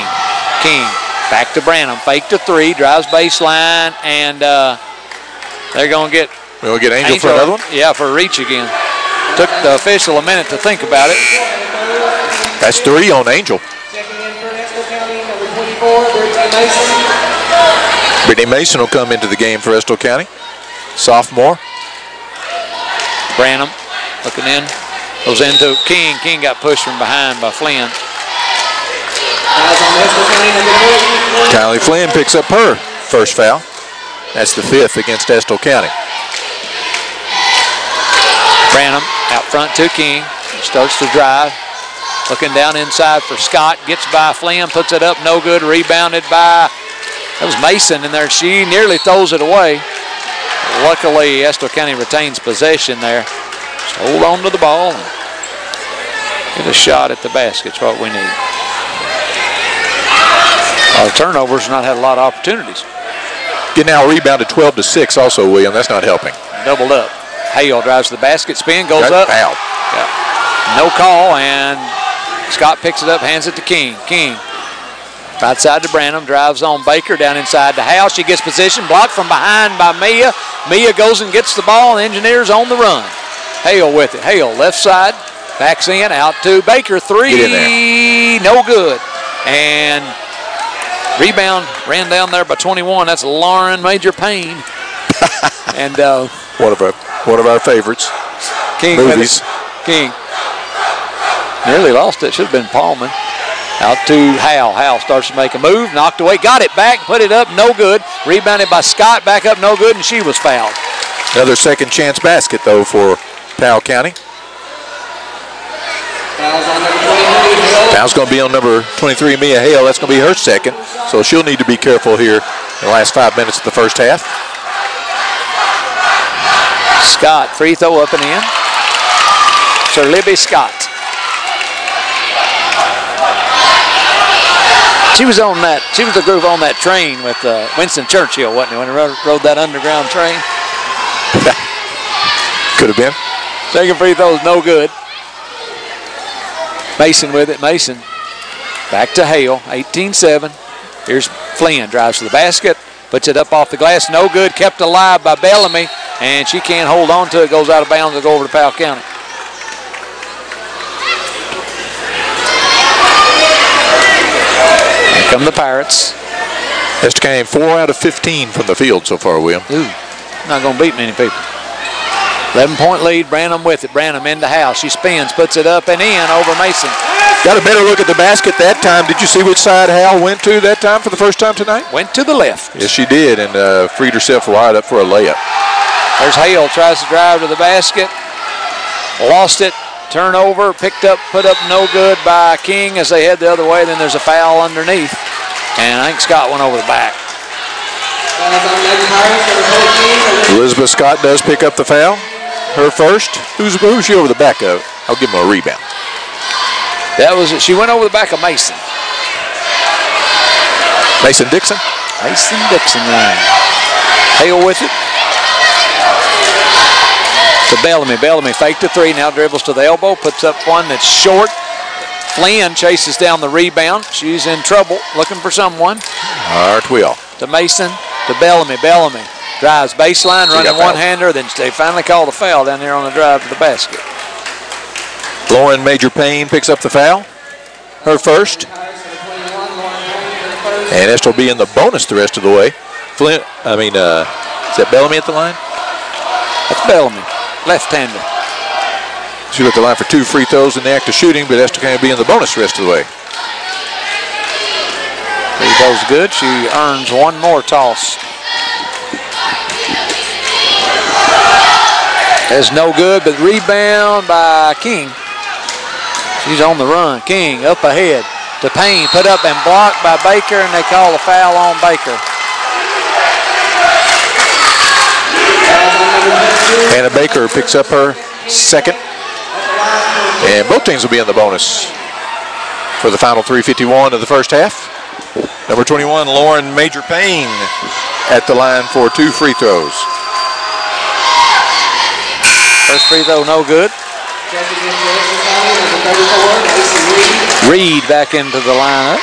King back to Branham. Fake to 3, drives baseline, and they're going to get We'll get Angel for another one? Yeah, for a reach again. Took the official a minute to think about it. That's 3 on Angel. Brittany Mason will come into the game for Estill County. Sophomore. Branham looking in. Goes into King. King got pushed from behind by Flynn. Kylie Flynn picks up her first foul. That's the 5th against Estill County. Branham out front to King. Starts to drive. Looking down inside for Scott. Gets by Flynn. Puts it up. No good. Rebounded by, that was Mason in there. She nearly throws it away. Luckily, Estill County retains possession there. Just hold on to the ball and get a shot at the basket. That's what we need. Our turnovers not had a lot of opportunities. Get now rebounded 12-6 also, William. That's not helping. Doubled up. Hale drives to the basket, spin, goes up. Foul. Yeah. No call, and Scott picks it up, hands it to King. King, right side to Branham, drives on Baker, down inside to Hale. She gets position, blocked from behind by Mia. Mia goes and gets the ball, and Engineers on the run. Hale with it. Hale, left side, backs in, out to Baker. Three, no good. And rebound ran down there by 21. That's Lauren Major Payne. And one of our favorites. King movies. King nearly lost it. Should have been Paulman. Out to Hal. Hal starts to make a move, knocked away, got it back, put it up, no good. Rebounded by Scott, back up, no good, and she was fouled. Another second chance basket, though, for Powell County. Foul's going to be on number 23, Mia Hale. That's going to be her second, so she'll need to be careful here in the last 5 minutes of the first half. Scott, free throw up and in. Sir Libby Scott. She was on that. She was the group on that train with Winston Churchill, wasn't it, when he rode that underground train? Could have been. Second free throw is no good. Mason with it. Mason back to Hale. 18-7. Here's Flynn. Drives to the basket. Puts it up off the glass. No good. Kept alive by Bellamy. And she can't hold on to it. Goes out of bounds to go over to Powell County. Here come the Pirates. Estill County 4 out of 15 from the field so far, William. Ooh, not going to beat many people. 11-point lead. Branham with it. Branham into House. She spins, puts it up and in over Mason. Got a better look at the basket that time. Did you see which side Hal went to that time for the first time tonight? Went to the left. Yes, she did, and freed herself wide up for a layup. There's Hale, tries to drive to the basket. Lost it. Turnover, picked up, put up, no good by King as they head the other way. Then there's a foul underneath. And I think Scott went over the back. Elizabeth Scott does pick up the foul. Her first. Who's she over the back of? I'll give him a rebound. That was it. She went over the back of Mason. Mason Dixon? Mason Dixon there. Hale with it. To Bellamy. Bellamy faked the three, now dribbles to the elbow, puts up one that's short. Flynn chases down the rebound. She's in trouble, looking for someone. Aren't we all? To Mason, to Bellamy. Bellamy drives baseline, running one-hander, then they finally called a foul down there on the drive to the basket. Lauren Major Payne picks up the foul. Her first. And Estill will be in the bonus the rest of the way. Is that Bellamy at the line? That's Bellamy. Left-hander. She's at the line for 2 free throws in the act of shooting, but Estill can be in the bonus the rest of the way. Free throws good. She earns one more toss. That's no good, but rebound by King. She's on the run. King up ahead to Payne. Put up and blocked by Baker, and they call a foul on Baker. Hannah Baker picks up her second. And both teams will be in the bonus for the final 3:51 of the first half. Number 21, Lauren Major Payne at the line for 2 free throws. First free throw, no good. Reed back into the lineup.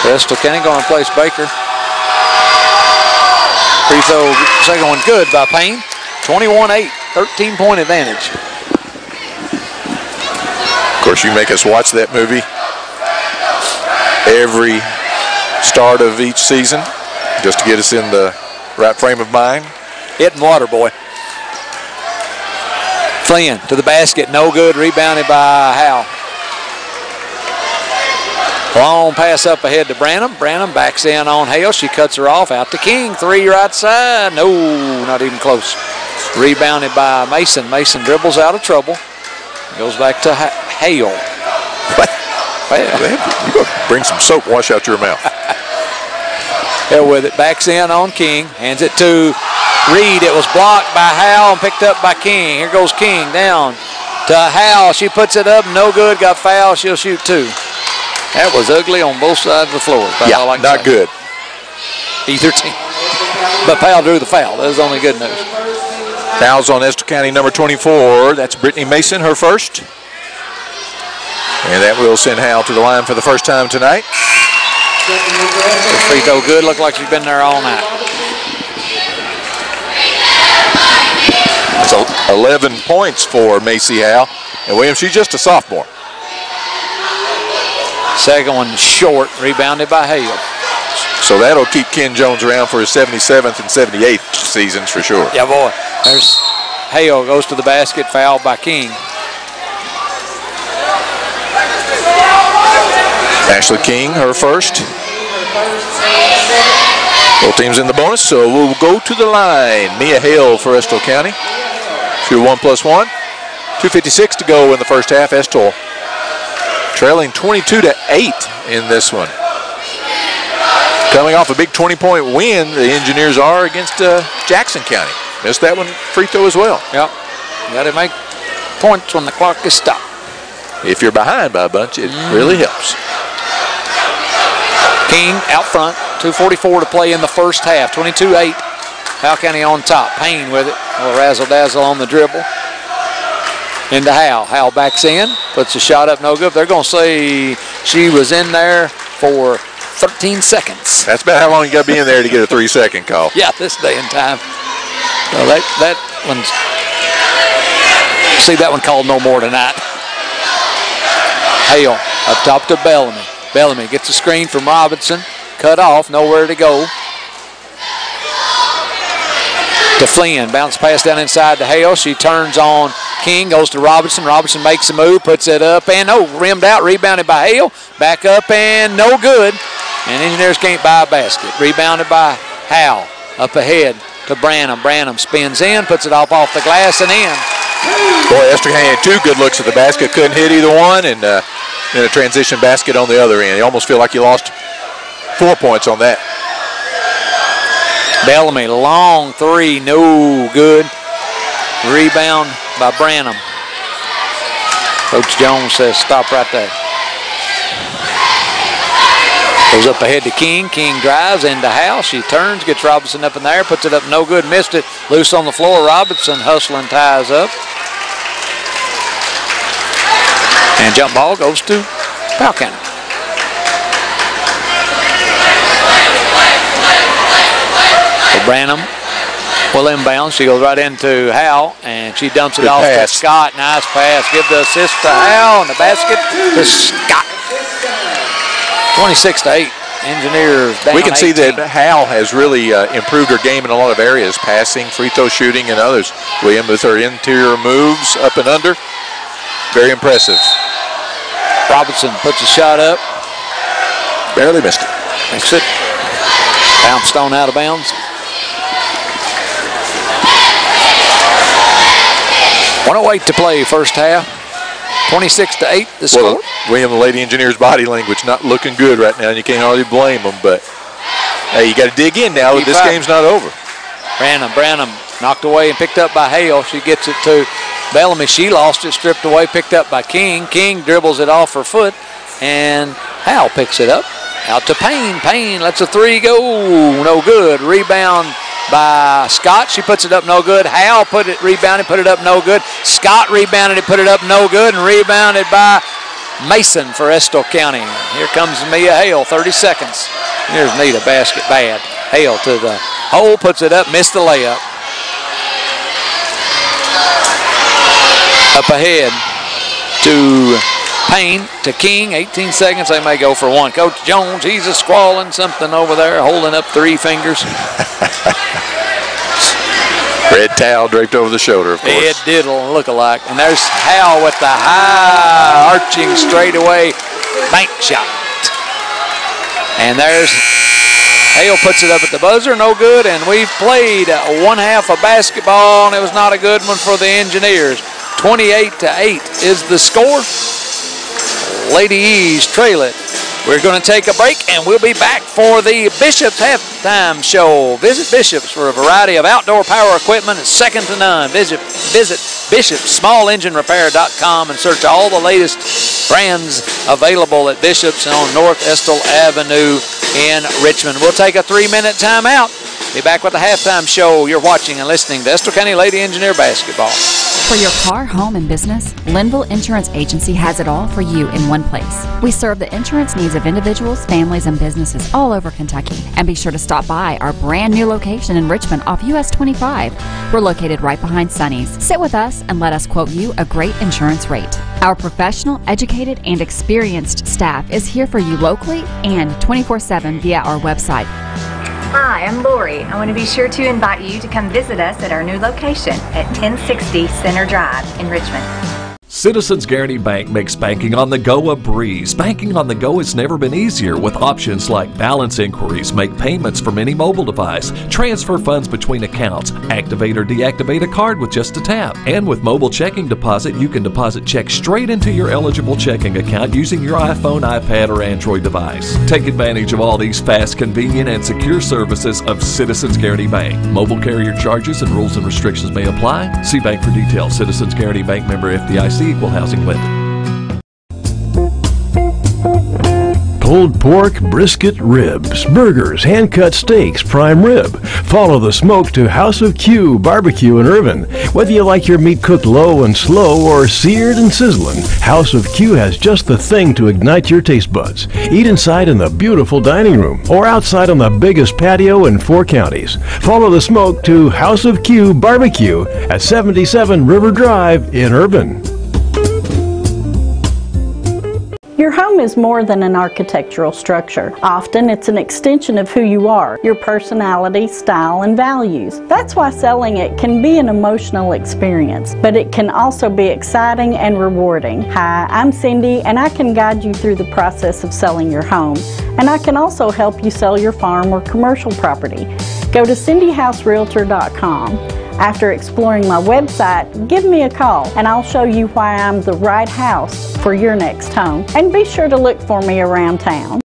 Estill County going to place Baker. Free throw, second one good by Payne. 21-8, 13-point advantage. Of course, you make us watch that movie every start of each season just to get us in the right frame of mind. Hitting water, boy. Flynn to the basket, no good, rebounded by Howell. Long pass up ahead to Branham. Branham backs in on Hale. She cuts her off, out to King. 3 right side. No, not even close. Rebounded by Mason. Mason dribbles out of trouble. Goes back to Hale. Well, you go bring some soap, wash out your mouth. Hale with it. Backs in on King. Hands it to Reed. It was blocked by Howell and picked up by King. Here goes King down to Howell. She puts it up. No good. Got fouled. She'll shoot 2. That was ugly on both sides of the floor. Yeah, not good. Either team. But Powell drew the foul. That was only good news. Fouls on Estill County number 24. That's Brittany Mason, her first. And that will send Hal to the line for the first time tonight. Free throw good. Looked like she's been there all night. That's 11 points for Macy Hal. And Williams, she's just a sophomore. Second one short, rebounded by Hale. So that'll keep Ken Jones around for his 77th and 78th seasons for sure. Yeah, boy. There's Hale goes to the basket, fouled by King. Ashley King, her first. Both teams in the bonus, so we'll go to the line. Mia Hale for Estill County. Shoot 1+1. 2:56 to go in the first half. Estill trailing 22-8 in this one. Coming off a big 20-point win, the Engineers are against Jackson County. Missed that one free throw as well. Yep. You got to make points when the clock is stopped. If you're behind by a bunch, it really helps. King out front, 2:44 to play in the first half, 22-8. Powell County on top. Payne with it. A little razzle-dazzle on the dribble. Into Hal. Hal backs in, puts a shot up, no good. They're going to say she was in there for 13 seconds. That's about how long you got to be in there to get a 3-second call. Yeah, this day and time. So that one's, see that one called no more tonight. Hale up top to Bellamy. Bellamy gets a screen from Robinson. Cut off, nowhere to go. To Flynn, bounce pass down inside to Hale. She turns on King, goes to Robinson. Robinson makes a move, puts it up, and rimmed out, rebounded by Hale. Back up and no good. And Engineers can't buy a basket. Rebounded by Hal. Up ahead to Branham. Branham spins in, puts it off the glass and in. Boy, Estill County had two good looks at the basket, couldn't hit either one, and then a transition basket on the other end. You almost feel like you lost 4 points on that. Bellamy, long three, no good. Rebound by Branham. Coach Jones says stop right there. Goes up ahead to King. King drives into Hal. She turns, gets Robinson up in there, puts it up, no good, missed it. Loose on the floor. Robinson hustling, ties up. And jump ball goes to Powell County. So Branham will inbound. She goes right into Hal, and she dumps it off to Scott. Nice pass. Give the assist to Hal, and the basket to Scott. 26-8. Engineers down. We can 18. see that Hal has really improved her game in a lot of areas, passing, free throw shooting, and others. William with her interior moves up and under. Very impressive. Robinson puts a shot up. Barely missed it. That's it. Bounced on out of bounds. 1:08 to play first half. 26-8 the score. Well, William, the Lady Engineers' body language not looking good right now, and you can't hardly blame them, but hey, you got to dig in now. This game's not over. Branham knocked away and picked up by Hale. She gets it to Bellamy. She lost it, stripped away, picked up by King. King dribbles it off her foot, and Hal picks it up. Out to Payne. Payne lets a three go. No good. Rebound by Scott. She puts it up, no good. Hal rebounded, put it up, no good. Scott rebounded it, put it up, no good. And rebounded by Mason for Estill County. Here comes Mia Hale, 30 seconds. Here's Nita, basket bad. Hale to the hole, puts it up, missed the layup. Up ahead to Payne, to King, 18 seconds, they may go for one. Coach Jones, he's a squalling something over there, holding up 3 fingers. Red towel draped over the shoulder, of course. Ed Diddle look-alike. And there's Hal with the high arching straightaway bank shot. And there's Hale puts it up at the buzzer, no good. And we've played one half of basketball, and it was not a good one for the Engineers. 28-8 is the score. Lady E's trail it. We're going to take a break, and we'll be back for the Bishop's halftime show. Visit Bishop's for a variety of outdoor power equipment. It's second to none. Visit BishopsSmallEngineRepair.com and search all the latest brands available at Bishop's on North Estill Avenue in Richmond. We'll take a 3-minute timeout. Be back with the halftime show. You're watching and listening to Estill County Lady Engineer Basketball. For your car, home, and business, Linville Insurance Agency has it all for you in one place. We serve the insurance needs of individuals, families, and businesses all over Kentucky. And be sure to stop by our brand new location in Richmond off US 25. We're located right behind Sonny's. Sit with us and let us quote you a great insurance rate. Our professional, educated, and experienced staff is here for you locally and 24/7 via our website. Hi, I'm Lori. I want to be sure to invite you to come visit us at our new location at 1060 Center Drive in Richmond. Citizens Guaranty Bank makes banking on the go a breeze. Banking on the go has never been easier with options like balance inquiries, make payments from any mobile device, transfer funds between accounts, activate or deactivate a card with just a tap. And with mobile checking deposit, you can deposit checks straight into your eligible checking account using your iPhone, iPad, or Android device. Take advantage of all these fast, convenient, and secure services of Citizens Guaranty Bank. Mobile carrier charges and rules and restrictions may apply. See bank for details. Citizens Guaranty Bank, member FDIC, equal housing lender. Pulled pork, brisket, ribs, burgers, hand-cut steaks, prime rib. Follow the smoke to House of Q Barbecue in Irvin. Whether you like your meat cooked low and slow or seared and sizzling, House of Q has just the thing to ignite your taste buds. Eat inside in the beautiful dining room or outside on the biggest patio in 4 counties. Follow the smoke to House of Q Barbecue at 77 River Drive in Irvin. Your home is more than an architectural structure. Often it's an extension of who you are, your personality, style, and values. That's why selling it can be an emotional experience, but it can also be exciting and rewarding. Hi, I'm Cindy, and I can guide you through the process of selling your home. And I can also help you sell your farm or commercial property. Go to cindyhouserealtor.com. After exploring my website, give me a call and I'll show you why I'm the right house for your next home. And be sure to look for me around town.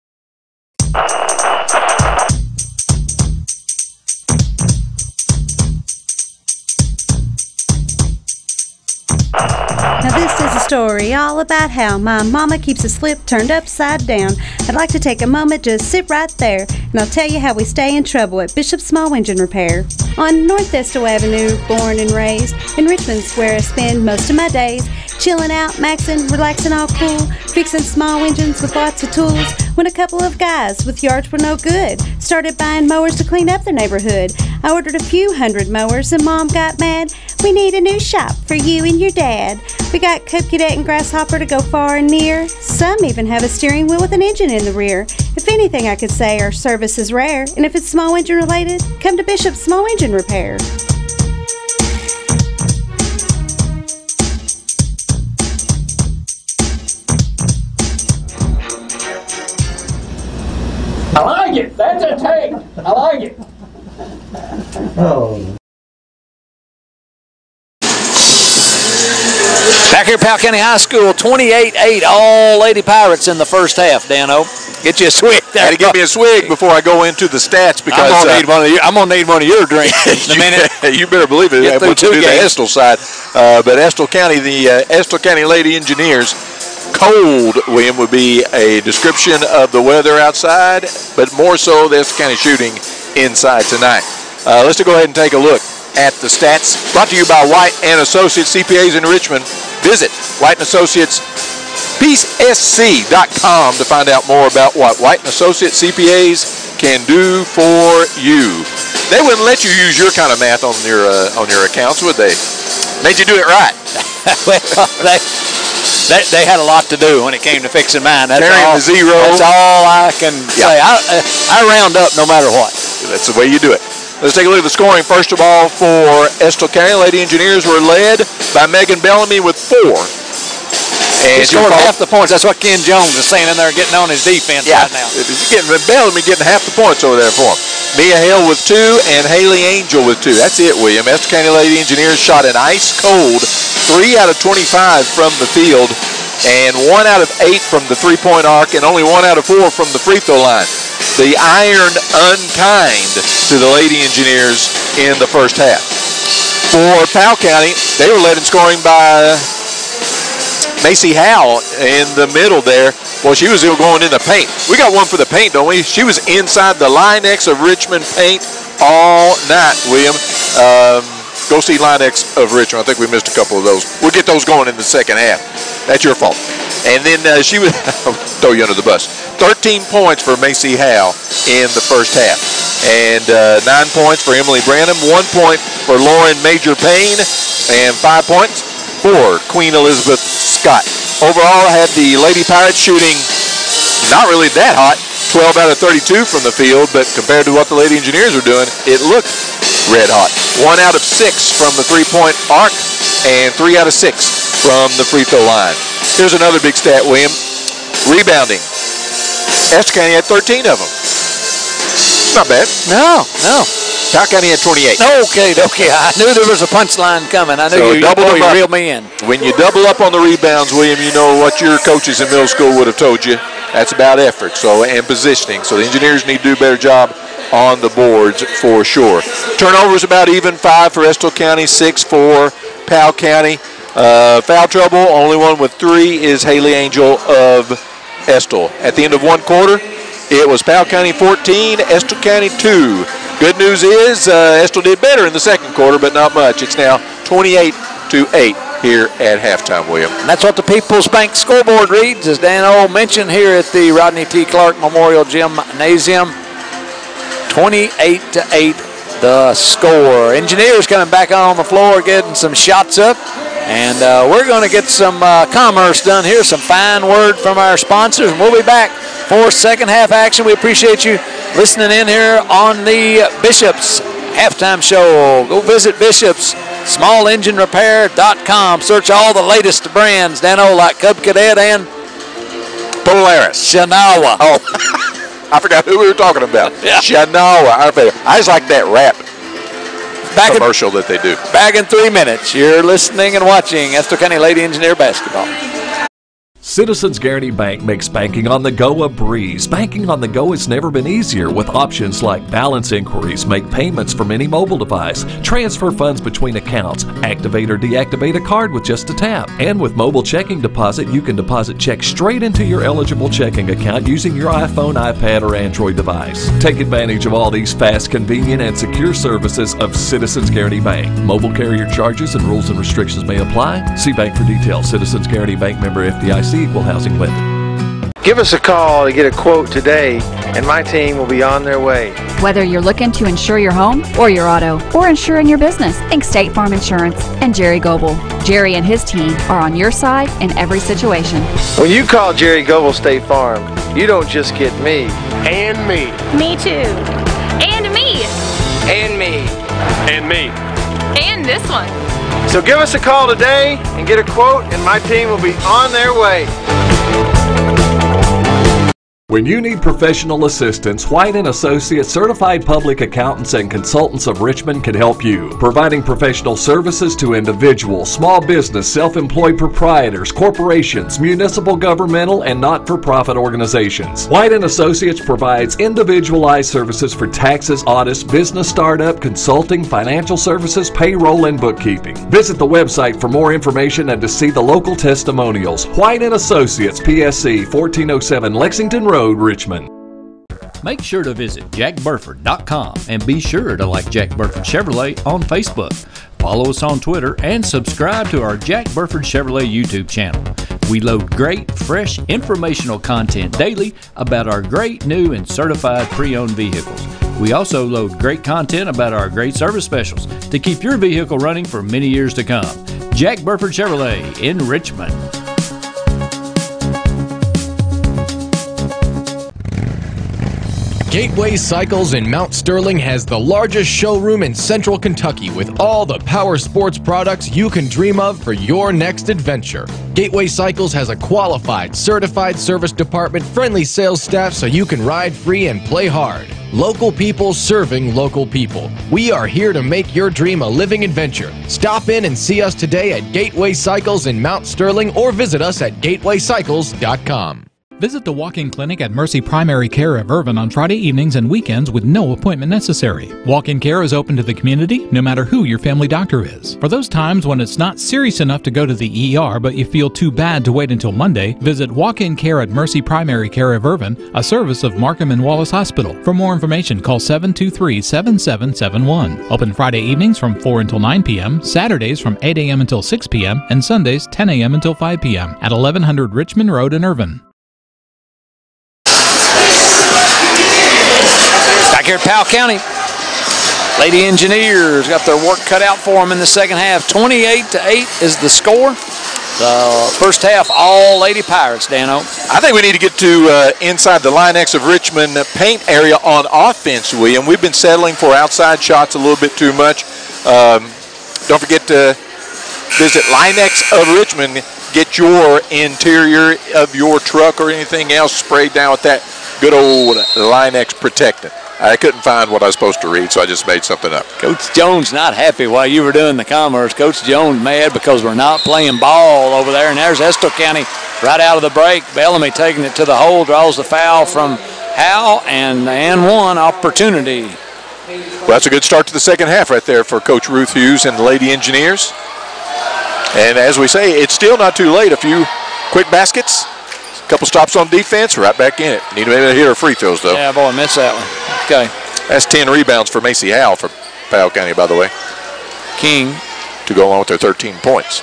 Now this is a story all about how my mama keeps a slip turned upside down. I'd like to take a moment to sit right there, and I'll tell you how we stay in trouble at Bishop Small Engine Repair. On North Estill Avenue, born and raised, in Richmond's where I spend most of my days, chilling out, maxing, relaxing all cool, fixing small engines with lots of tools, when a couple of guys with yards were no good started buying mowers to clean up their neighborhood. I ordered a few hundred mowers and Mom got mad. We need a new shop for you and your dad. We got Cub Cadet and Grasshopper to go far and near. Some even have a steering wheel with an engine in the rear. If anything, I could say our service is rare, and if it's small engine related, come to Bishop Small Engine Repair. I like it. That's a take. I like it. Oh. Back here at Powell County High School, 28-8, all Lady Pirates in the first half, Dano. Get you a swig there. Had to give me a swig before I go into the stats because I'm gonna need one of your drinks in a minute. You better believe it. Get through 2 to games. the Estill side, but Estill County, the Estill County Lady Engineers. Cold, William, would be a description of the weather outside, but more so the Estill County shooting inside tonight. Let's go ahead and take a look at the stats. Brought to you by White & Associates CPAs in Richmond. Visit White & Associates PeaceSC.com to find out more about what White & Associates CPAs can do for you. They wouldn't let you use your kind of math on your accounts, would they? Made you do it right. Well, they had a lot to do when it came to fixing mine. That's Carrying the zero. That's all I can say. I round up no matter what. That's the way you do it. Let's take a look at the scoring. First of all, for Estill County, Lady Engineers were led by Megan Bellamy with 4. And he scored half the points. That's what Ken Jones is saying in there, getting on his defense right now. Bellamy getting half the points over there for him. Mia Hale with 2 and Haley Angel with 2. That's it, William. Estill County Lady Engineers shot an ice cold 3 out of 25 from the field and 1 out of 8 from the three-point arc and only 1 out of 4 from the free throw line. The ironed unkind to the Lady Engineers in the first half. For Powell County, they were led in scoring by Macy Howell in the middle there. Well, she was going in the paint. We got one for the paint, don't we? She was inside the Linex of Richmond paint all night, William. Go see Line-X of Richmond. I think we missed a couple of those. We'll get those going in the second half. That's your fault. And then she would throw you under the bus. 13 points for Macy Howe in the first half. And 9 points for Emily Branham, 1 point for Lauren Major Payne, and 5 points for Queen Elizabeth Scott. Overall, I had the Lady Pirates shooting not really that hot, 12 out of 32 from the field, but compared to what the Lady Engineers were doing, it looked red hot. 1 out of 6 from the three-point arc, and 3 out of 6 from the free throw line. Here's another big stat, William. Rebounding. Estill County had 13 of them. Not bad. No. Powell County had 28. Okay. I knew there was a punchline coming. I knew So you reeled me in. When you double up on the rebounds, William, you know what your coaches in middle school would have told you. That's about effort and positioning. So the Engineers need to do a better job on the boards for sure. Turnovers about even, 5 for Estill County, 6 for Powell County. Foul trouble, only one with 3 is Haley Angel of Estill. At the end of one quarter, it was Powell County 14, Estill County 2. Good news is Estill did better in the second quarter, but not much. It's now 28-8 here at halftime, William. And that's what the People's Bank scoreboard reads, as Dan O mentioned here at the Rodney T. Clark Memorial Gymnasium. 28-8 the score. Engineers coming back on the floor, getting some shots up. And we're going to get some commerce done here, some fine word from our sponsors, and we'll be back for second half action. We appreciate you listening in here on the Bishop's halftime show. Go visit Bishop's SmallEngineRepair.com. Search all the latest brands, Dano, like Cub Cadet and Polaris. Shinawa. Oh, I forgot who we were talking about. Yeah. Shinawa, our favorite. I just like that rap commercial that they do. Back in 3 minutes. You're listening and watching Estill County Lady Engineer Basketball. Citizens Guaranty Bank makes banking on the go a breeze. Banking on the go has never been easier with options like balance inquiries, make payments from any mobile device, transfer funds between accounts, activate or deactivate a card with just a tap. And with mobile checking deposit, you can deposit checks straight into your eligible checking account using your iPhone, iPad, or Android device. Take advantage of all these fast, convenient, and secure services of Citizens Guaranty Bank. Mobile carrier charges and rules and restrictions may apply. See bank for details. Citizens Guaranty Bank, member FDIC. Equal housing lender. Give us a call to get a quote today, and my team will be on their way. Whether you're looking to insure your home or your auto or insuring your business, think State Farm Insurance and Jerry Goebel. Jerry and his team are on your side in every situation. When you call Jerry Goebel State Farm, you don't just get me. And me. Me too. And me. And me. And me. And this one. So give us a call today and get a quote, and my team will be on their way. When you need professional assistance, White & Associates Certified Public Accountants and Consultants of Richmond can help you, providing professional services to individuals, small business, self-employed proprietors, corporations, municipal, governmental, and not-for-profit organizations. White & Associates provides individualized services for taxes, audits, business startup, consulting, financial services, payroll, and bookkeeping. Visit the website for more information and to see the local testimonials. White & Associates, PSC, 1407 Lexington Road, Richmond. Make sure to visit jackburford.com and be sure to like Jack Burford Chevrolet on Facebook. Follow us on Twitter and subscribe to our Jack Burford Chevrolet YouTube channel. We load great, fresh, informational content daily about our great new and certified pre-owned vehicles. We also load great content about our great service specials to keep your vehicle running for many years to come. Jack Burford Chevrolet in Richmond. Gateway Cycles in Mount Sterling has the largest showroom in central Kentucky with all the power sports products you can dream of for your next adventure. Gateway Cycles has a qualified, certified service department, friendly sales staff so you can ride free and play hard. Local people serving local people. We are here to make your dream a living adventure. Stop in and see us today at Gateway Cycles in Mount Sterling or visit us at gatewaycycles.com. Visit the walk-in clinic at Mercy Primary Care of Irvin on Friday evenings and weekends with no appointment necessary. Walk-in care is open to the community, no matter who your family doctor is. For those times when it's not serious enough to go to the ER but you feel too bad to wait until Monday, visit walk-in care at Mercy Primary Care of Irvin, a service of Markham and Wallace Hospital. For more information, call 723-7771. Open Friday evenings from 4 until 9 p.m., Saturdays from 8 a.m. until 6 p.m., and Sundays 10 a.m. until 5 p.m. at 1100 Richmond Road in Irvin. Back here at Powell County, Lady Engineers got their work cut out for them in the second half. 28-8 is the score. The first half, all Lady Pirates, Dano. I think we need to get to inside the Line X of Richmond paint area on offense, William. We've been settling for outside shots a little bit too much. Don't forget to visit Line X of Richmond. Get your interior of your truck or anything else sprayed down with that good old Line X protectant. I couldn't find what I was supposed to read, so I just made something up. Coach Jones not happy while you were doing the commerce. Coach Jones mad because we're not playing ball over there. And there's Estill County right out of the break. Bellamy taking it to the hole, draws the foul from Howell, and one opportunity. Well, that's a good start to the second half right there for Coach Ruth Hughes and the Lady Engineers. And as we say, it's still not too late. A few quick baskets, a couple stops on defense, right back in it. Need to maybe hit her free throws, though. Yeah, boy, missed that one. Okay. That's 10 rebounds for Macy Howell for Powell County, by the way. King. To go along with their 13 points.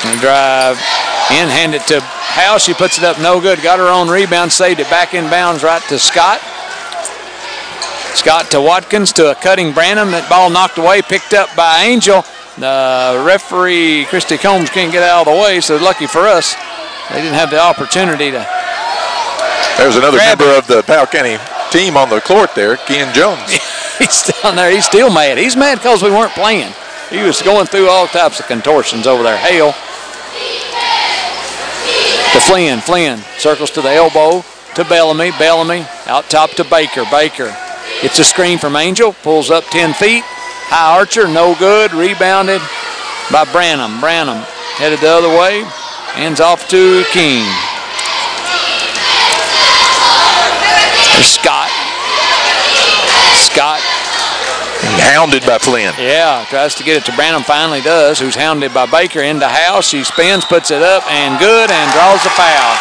And drive in, hand it to Howell. She puts it up, no good. Got her own rebound, saved it back in bounds right to Scott. Scott to Watkins to a cutting Branham. That ball knocked away, picked up by Angel. The referee, Christy Combs, can't get out of the way, so lucky for us, they didn't have the opportunity to. There's another member of the Powell County team on the court there, Ken Jones. He's down there. He's still mad. He's mad because we weren't playing. He was going through all types of contortions over there. Hale to Flynn. Flynn circles to the elbow to Bellamy. Bellamy out top to Baker. Baker gets a screen from Angel. Pulls up 10 feet. High archer, no good. Rebounded by Branham. Branham headed the other way. Hands off to King. There's Scott. Scott. Hounded by Flynn. Yeah, tries to get it to Branham, finally does, who's hounded by Baker into House. She spins, puts it up, and good, and draws the foul.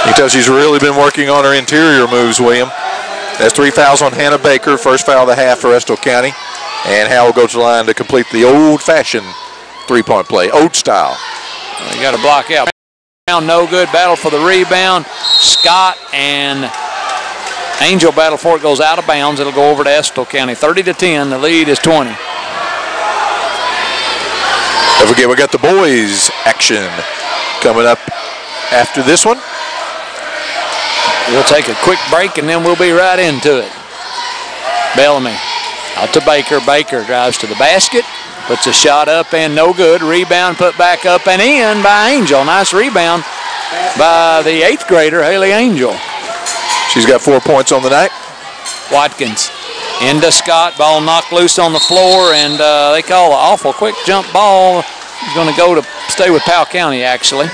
You can tell she's really been working on her interior moves, William. That's 3 fouls on Hannah Baker, first foul of the half for Estill County. And Howell goes to the line to complete the old-fashioned three-point play, old style. Well, you got to block out. No good, battle for the rebound. Scott and Angel battle for it, goes out of bounds. It'll go over to Estill County. 30-10, the lead is 20. Don't forget, we got the boys action coming up after this one. We'll take a quick break and then we'll be right into it. Bellamy out to Baker. Baker drives to the basket, puts a shot up and no good. Rebound put back up and in by Angel. Nice rebound by the 8th grader, Haley Angel. She's got 4 points on the night. Watkins into Scott. Ball knocked loose on the floor, and they call an awful quick jump ball. He's going to go to stay with Powell County, actually.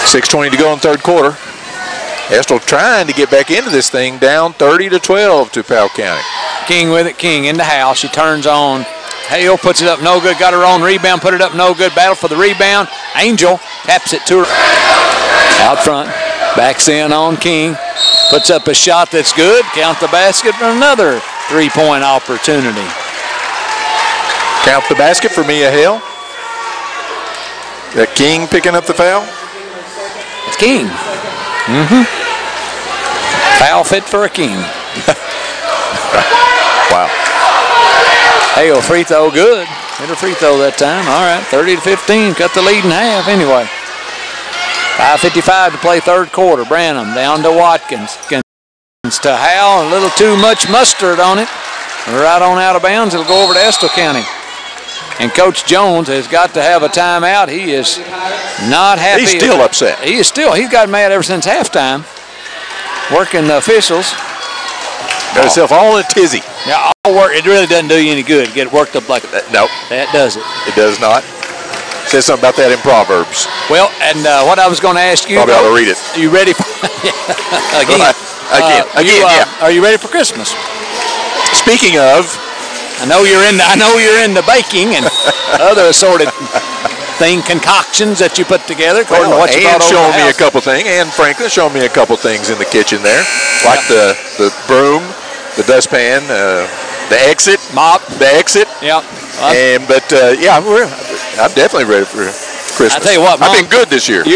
6:20 to go in third quarter. Estill trying to get back into this thing, down 30-12 to Powell County. King with it. King into House. She turns on Hale, puts it up, no good. Got her own rebound, put it up, no good. Battle for the rebound. Angel taps it to her. Out front. Backs in on King. Puts up a shot that's good. Count the basket for another three-point opportunity. Count the basket for Mia Hale. That King picking up the foul? It's King. Foul fit for a King. Wow. Hale free throw, good. Hit her free throw that time. All right, 30-15, cut the lead in half anyway. 5:55 to play third quarter. Branham down to Watkins. To Howell, a little too much mustard on it. Right on out of bounds. It'll go over to Estill County. And Coach Jones has got to have a timeout. He is not happy. He's still upset. He's got mad ever since halftime. Working the officials. Got himself all in a tizzy. Yeah, all work, it really doesn't do you any good to get worked up like that. No. That does it. It does not. Says something about that in Proverbs. Well, and what I was going to ask you. Probably ought to read it. Are you ready for Again. Are you ready for Christmas? Speaking of, I know you're into baking and other assorted concoctions that you put together. Well, and showing me a couple things, and Franklin showing me a couple things in the kitchen there, like the broom, the dustpan, the exit, mop, the exit. Yeah. I'm definitely ready for Christmas. I tell you what, Mom, I've been good this year. What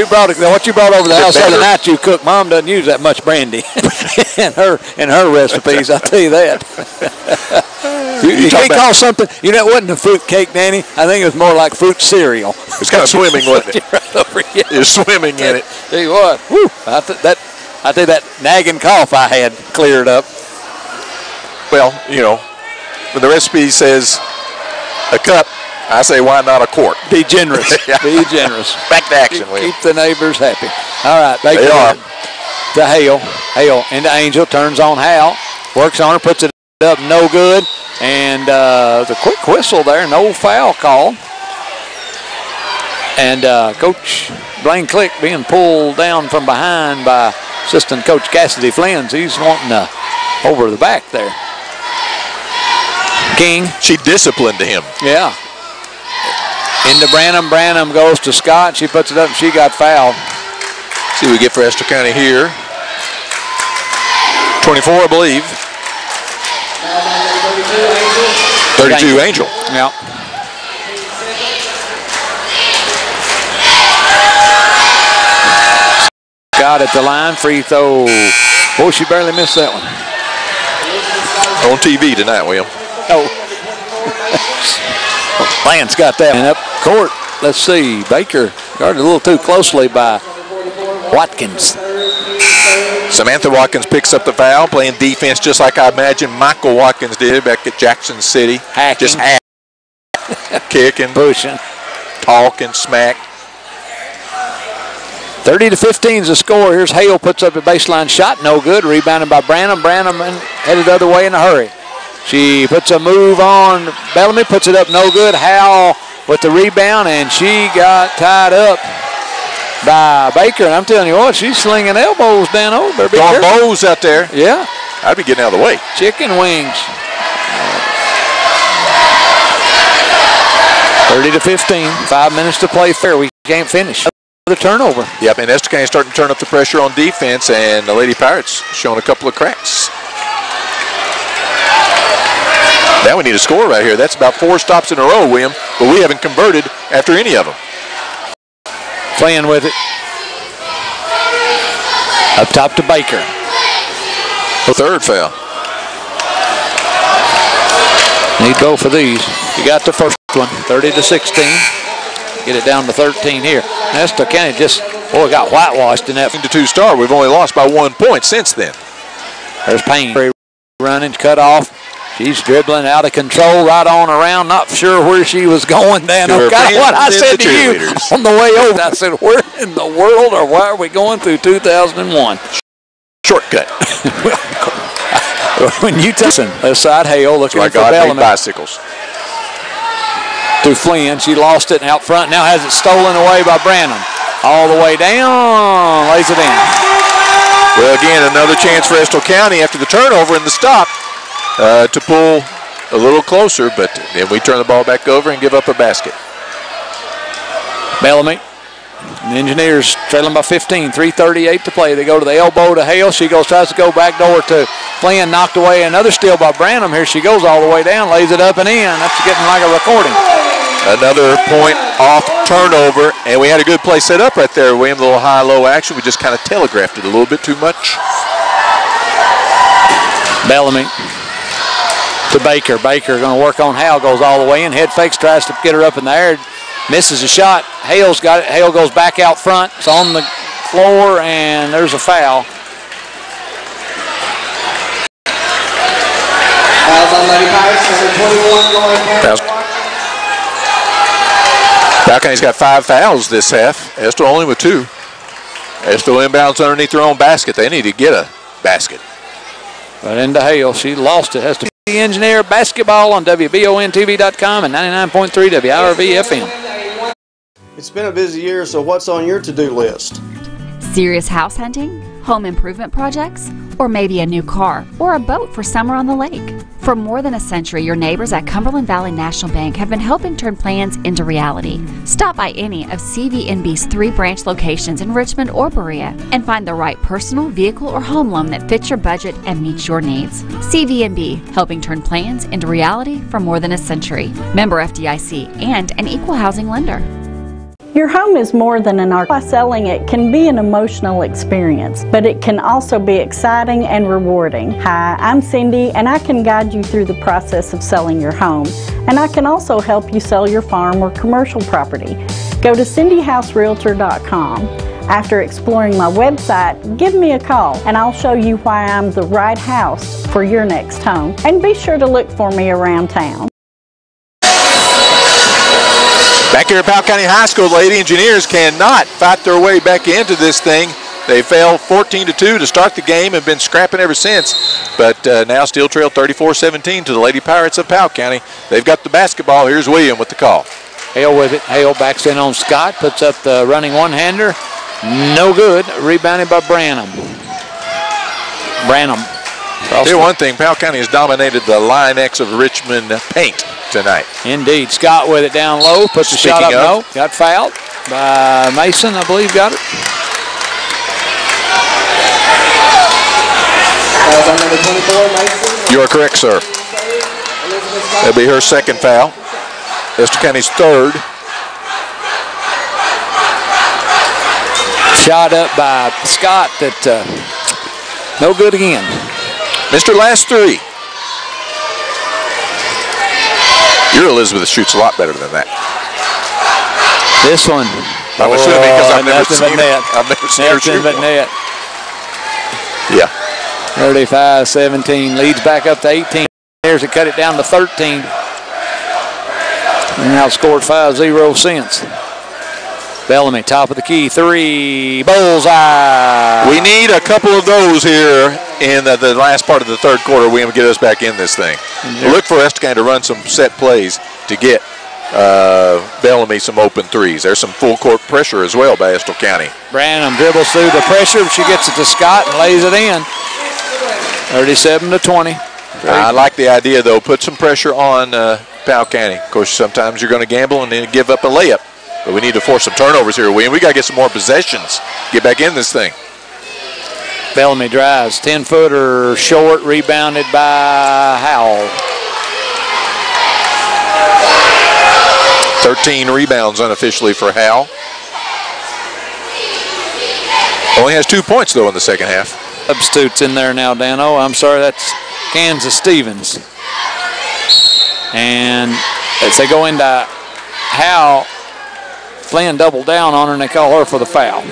you brought over the house the other night, you cooked. Mom doesn't use that much brandy in her recipes. I tell you that. You can't call something. You know, it wasn't a fruit cake, Danny. I think it was more like fruit cereal. It's kind of swimming, wasn't it? Right over here. It's swimming in it. Tell you what, I think that nagging cough I had cleared up. Well, you know, when the recipe says a cup, I say, why not a quart? Be generous. Be generous. Back to action, Keep the neighbors happy. All right. They are. To Hale. Hale into Angel. Turns on Hal. Works on her. Puts it up. No good. And the quick whistle there. No foul call. And Coach Blaine Click being pulled down from behind by assistant coach Cassidy Flynn. He's wanting over the back there. King. She disciplined him. Yeah. Into Branham. Branham goes to Scott. She puts it up and she got fouled. See what we get for Estill County here. 24, I believe. 32 Angel. Yeah. Scott at the line. Free throw. Oh, she barely missed that one. On TV tonight, William. Oh. Lance got that one up court. Let's see. Baker guarded a little too closely by Watkins. Samantha Watkins picks up the foul, playing defense just like I imagine Michael Watkins did back at Jackson City. Hacking. Just kicking, pushing, talking, smack. 30-15 is the score. Here's Hale, puts up a baseline shot, no good. Rebounded by Branham. Branham headed the other way in a hurry. She puts a move on Bellamy, puts it up, no good. Howell with the rebound, and she got tied up by Baker. And I'm telling you what, she's slinging elbows down over. Throwing bows out there. Yeah. I'd be getting out of the way. Chicken wings. 30-15, 5 minutes to play fair. We can't finish. Another turnover. Yep, and Estill County starting to turn up the pressure on defense, and the Lady Pirates showing a couple of cracks. Now we need a score right here. That's about 4 stops in a row, William, but we haven't converted after any of them. Playing with it. Up top to Baker. The third foul. Need both of these. You got the first one, 30-16. Get it down to 13 here. Estill County just, got whitewashed in that. 2 star. We've only lost by 1 point since then. There's Payne running, cut off. She's dribbling out of control, right on around. Not sure where she was going, Dan. Kind of what I said to you on the way over. I said, where in the world or why are we going through 2001? Shortcut. When you listen, left side Hale looking for Bellamy. Bicycles. To Flynn. She lost it out front. Now has it stolen away by Branham. All the way down. Lays it in. Well, again, another chance for Estill County after the turnover and the stop to pull a little closer, but then we turn the ball back over and give up a basket. Bellamy. The Engineers trailing by 15, 3:38 to play. They go to the elbow to Hale. She tries to go back door to Flynn, knocked away. Another steal by Branham. Here she goes all the way down, lays it up and in. That's getting like a recording. Another point off turnover, and we had a good play set up right there, William. A little high-low action. We just kind of telegraphed it a little bit too much. Bellamy to Baker. Baker going to work on Hale. Goes all the way in. Head fakes, tries to get her up in the air. Misses a shot. Hale's got it. Hale goes back out front. It's on the floor, and there's a foul. Powell County's got 5 fouls this half. Estill only with 2. Estill inbounds underneath their own basket. They need to get a basket. But into Hale. She lost it. Has to The Engineer basketball on WBONTV.com and 99.3 WIRV FM. It's been a busy year, so what's on your to-do list? Serious house hunting, home improvement projects, or maybe a new car or a boat for summer on the lake. For more than a century, your neighbors at Cumberland Valley National Bank have been helping turn plans into reality. Stop by any of CVNB's 3 branch locations in Richmond or Berea and find the right personal, vehicle, or home loan that fits your budget and meets your needs. CVNB, helping turn plans into reality for more than a century. Member FDIC and an equal housing lender. Your home is more than an art. By selling it can be an emotional experience, but it can also be exciting and rewarding. Hi, I'm Cindy, and I can guide you through the process of selling your home. And I can also help you sell your farm or commercial property. Go to cindyhouserealtor.com. After exploring my website, give me a call, and I'll show you why I'm the right house for your next home. And be sure to look for me around town. Back here at Powell County High School, the Lady Engineers cannot fight their way back into this thing. They fell 14-2 to start the game and been scrapping ever since. But now still trail 34-17 to the Lady Pirates of Powell County. They've got the basketball. Here's William with the call. Hale with it. Hale backs in on Scott, puts up the running one-hander. No good. Rebounded by Branham. I'll tell you one thing, Powell County has dominated the Line X of Richmond paint tonight. Indeed. Scott with it down low, puts the shot up. No, got fouled by Mason, I believe, got it. You are correct, sir. That'll be her second foul. Estill County's third. Shot up by Scott that no good again. Mr. Last three. Your Elizabeth shoots a lot better than that. This one. I'm assuming because I've never seen it. I've never seen her shoot but net. Yeah. 35-17. Leads back up to 18. There's to cut it down to 13. And now scored 5-0 since. Bellamy, top of the key, 3, bullseye. We need a couple of those here in the last part of the third quarter. We can get us back in this thing. Look for Estill County to run some set plays to get Bellamy some open threes. There's some full court pressure as well by Estill County. Branham dribbles through the pressure. She gets it to Scott and lays it in. 37-20. I like the idea, though. Put some pressure on Powell County. Of course, sometimes you're going to gamble and then give up a layup. But we need to force some turnovers here, William. We got to get some more possessions. Get back in this thing. Bellamy drives. 10-footer short, rebounded by Howell. 13 rebounds unofficially for Howell. Only has 2 points, though, in the second half. Substitutes in there now, Dano. I'm sorry, that's Kansas Stevens. And as they go into Howell, Flynn doubled down on her and they call her for the foul.